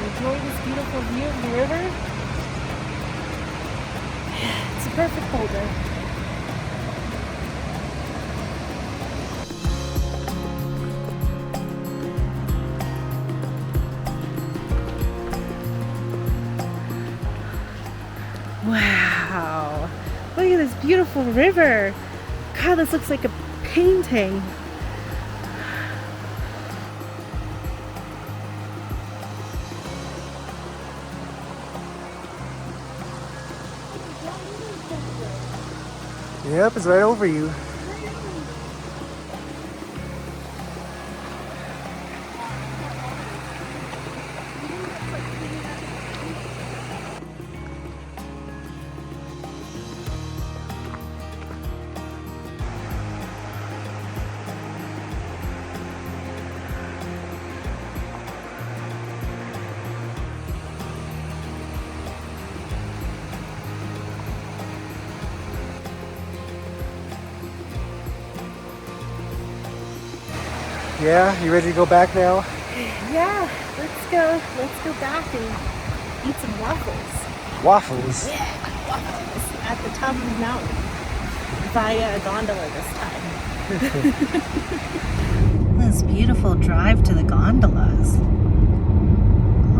Enjoy this beautiful view of the river. It's a perfect boulder. Wow, look at this beautiful river. God, this looks like a painting. Yep, it's right over you. Yeah, you ready to go back now? Yeah, let's go back and eat some waffles. Waffles? Yeah, waffles at the top of the mountain via a gondola this time. This beautiful drive to the gondolas.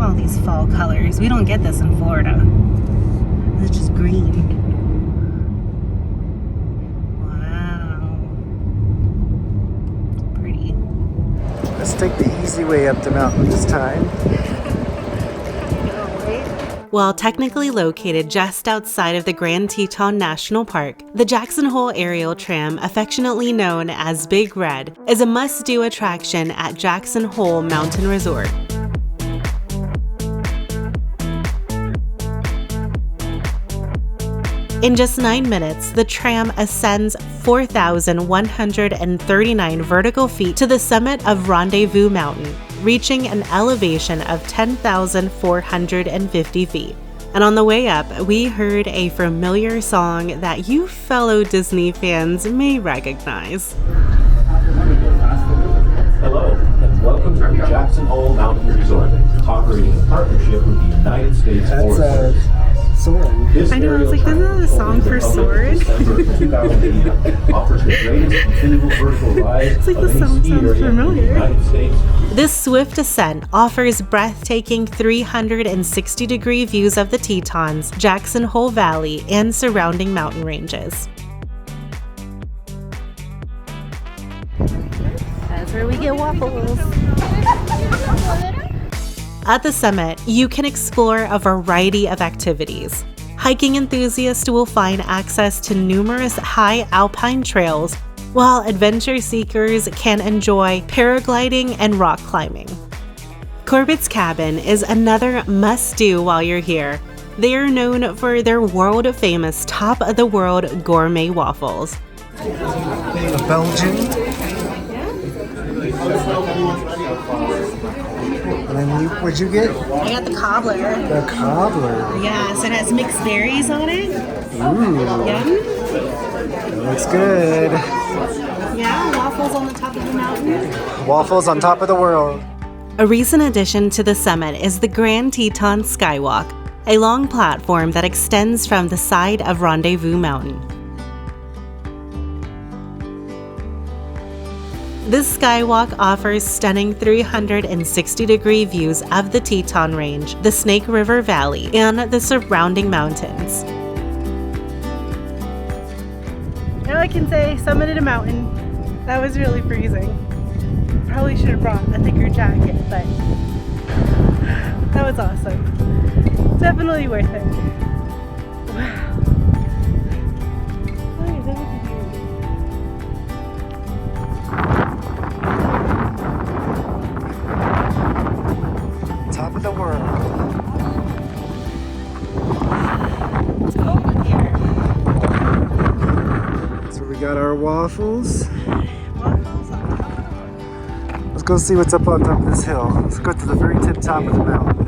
All these fall colors. We don't get this in Florida. It's just green. Let's take the easy way up the mountain this time. While technically located just outside of the Grand Teton National Park, the Jackson Hole Aerial Tram, affectionately known as Big Red, is a must-do attraction at Jackson Hole Mountain Resort. In just 9 minutes, the tram ascends 4,139 vertical feet to the summit of Rendezvous Mountain, reaching an elevation of 10,450 feet. And on the way up, we heard a familiar song that you fellow Disney fans may recognize. Hello, and welcome to the Jackson Hole Mountain Resort, operating in partnership with the United States Forest Service. Sword. I know, I was like, isn't that a song for Sword? It's like the song sounds familiar. This swift ascent offers breathtaking 360-degree views of the Tetons, Jackson Hole Valley, and surrounding mountain ranges. That's where we get waffles. At the summit, you can explore a variety of activities. Hiking enthusiasts will find access to numerous high alpine trails, while adventure seekers can enjoy paragliding and rock climbing. Corbett's Cabin is another must-do while you're here. They are known for their world-famous top-of-the-world gourmet waffles. A Belgian. And then what'd you get? I got the cobbler. The cobbler. Yeah, so it has mixed berries on it. Ooh. Yum. Looks good. Yeah, waffles on the top of the mountain. Waffles on top of the world. A recent addition to the summit is the Grand Teton Skywalk, a long platform that extends from the side of Rendezvous Mountain. This skywalk offers stunning 360-degree views of the Teton Range, the Snake River Valley, and the surrounding mountains. Now I can say summited a mountain. That was really freezing. Probably should have brought a thicker jacket, but that was awesome. Definitely worth it. Wow. Top of the world. It's cold in here. So we got our waffles. Waffles on top. Let's go see what's up on top of this hill. Let's go to the very tip top of the mountain.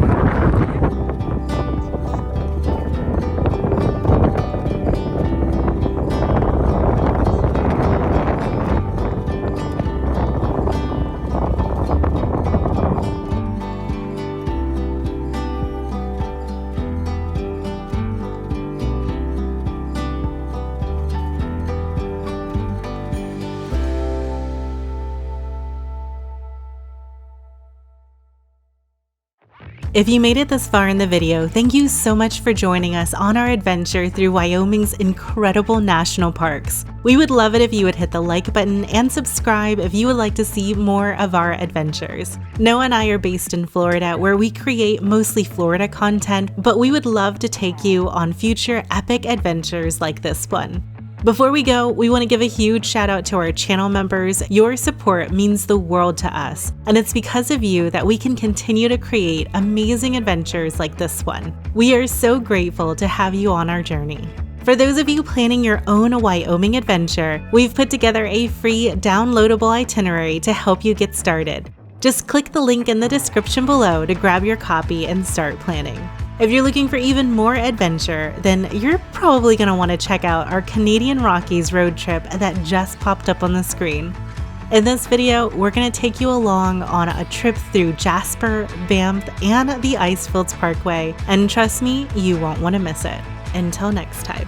If you made it this far in the video, thank you so much for joining us on our adventure through Wyoming's incredible national parks. We would love it if you would hit the like button and subscribe if you would like to see more of our adventures. Noah and I are based in Florida, where we create mostly Florida content, but we would love to take you on future epic adventures like this one. Before we go, we want to give a huge shout out to our channel members. Your support means the world to us, and it's because of you that we can continue to create amazing adventures like this one. We are so grateful to have you on our journey. For those of you planning your own Wyoming adventure, we've put together a free downloadable itinerary to help you get started. Just click the link in the description below to grab your copy and start planning. If you're looking for even more adventure, then you're probably going to want to check out our Canadian Rockies road trip that just popped up on the screen. In this video, we're going to take you along on a trip through Jasper, Banff, and the Icefields Parkway, and trust me, you won't want to miss it. Until next time.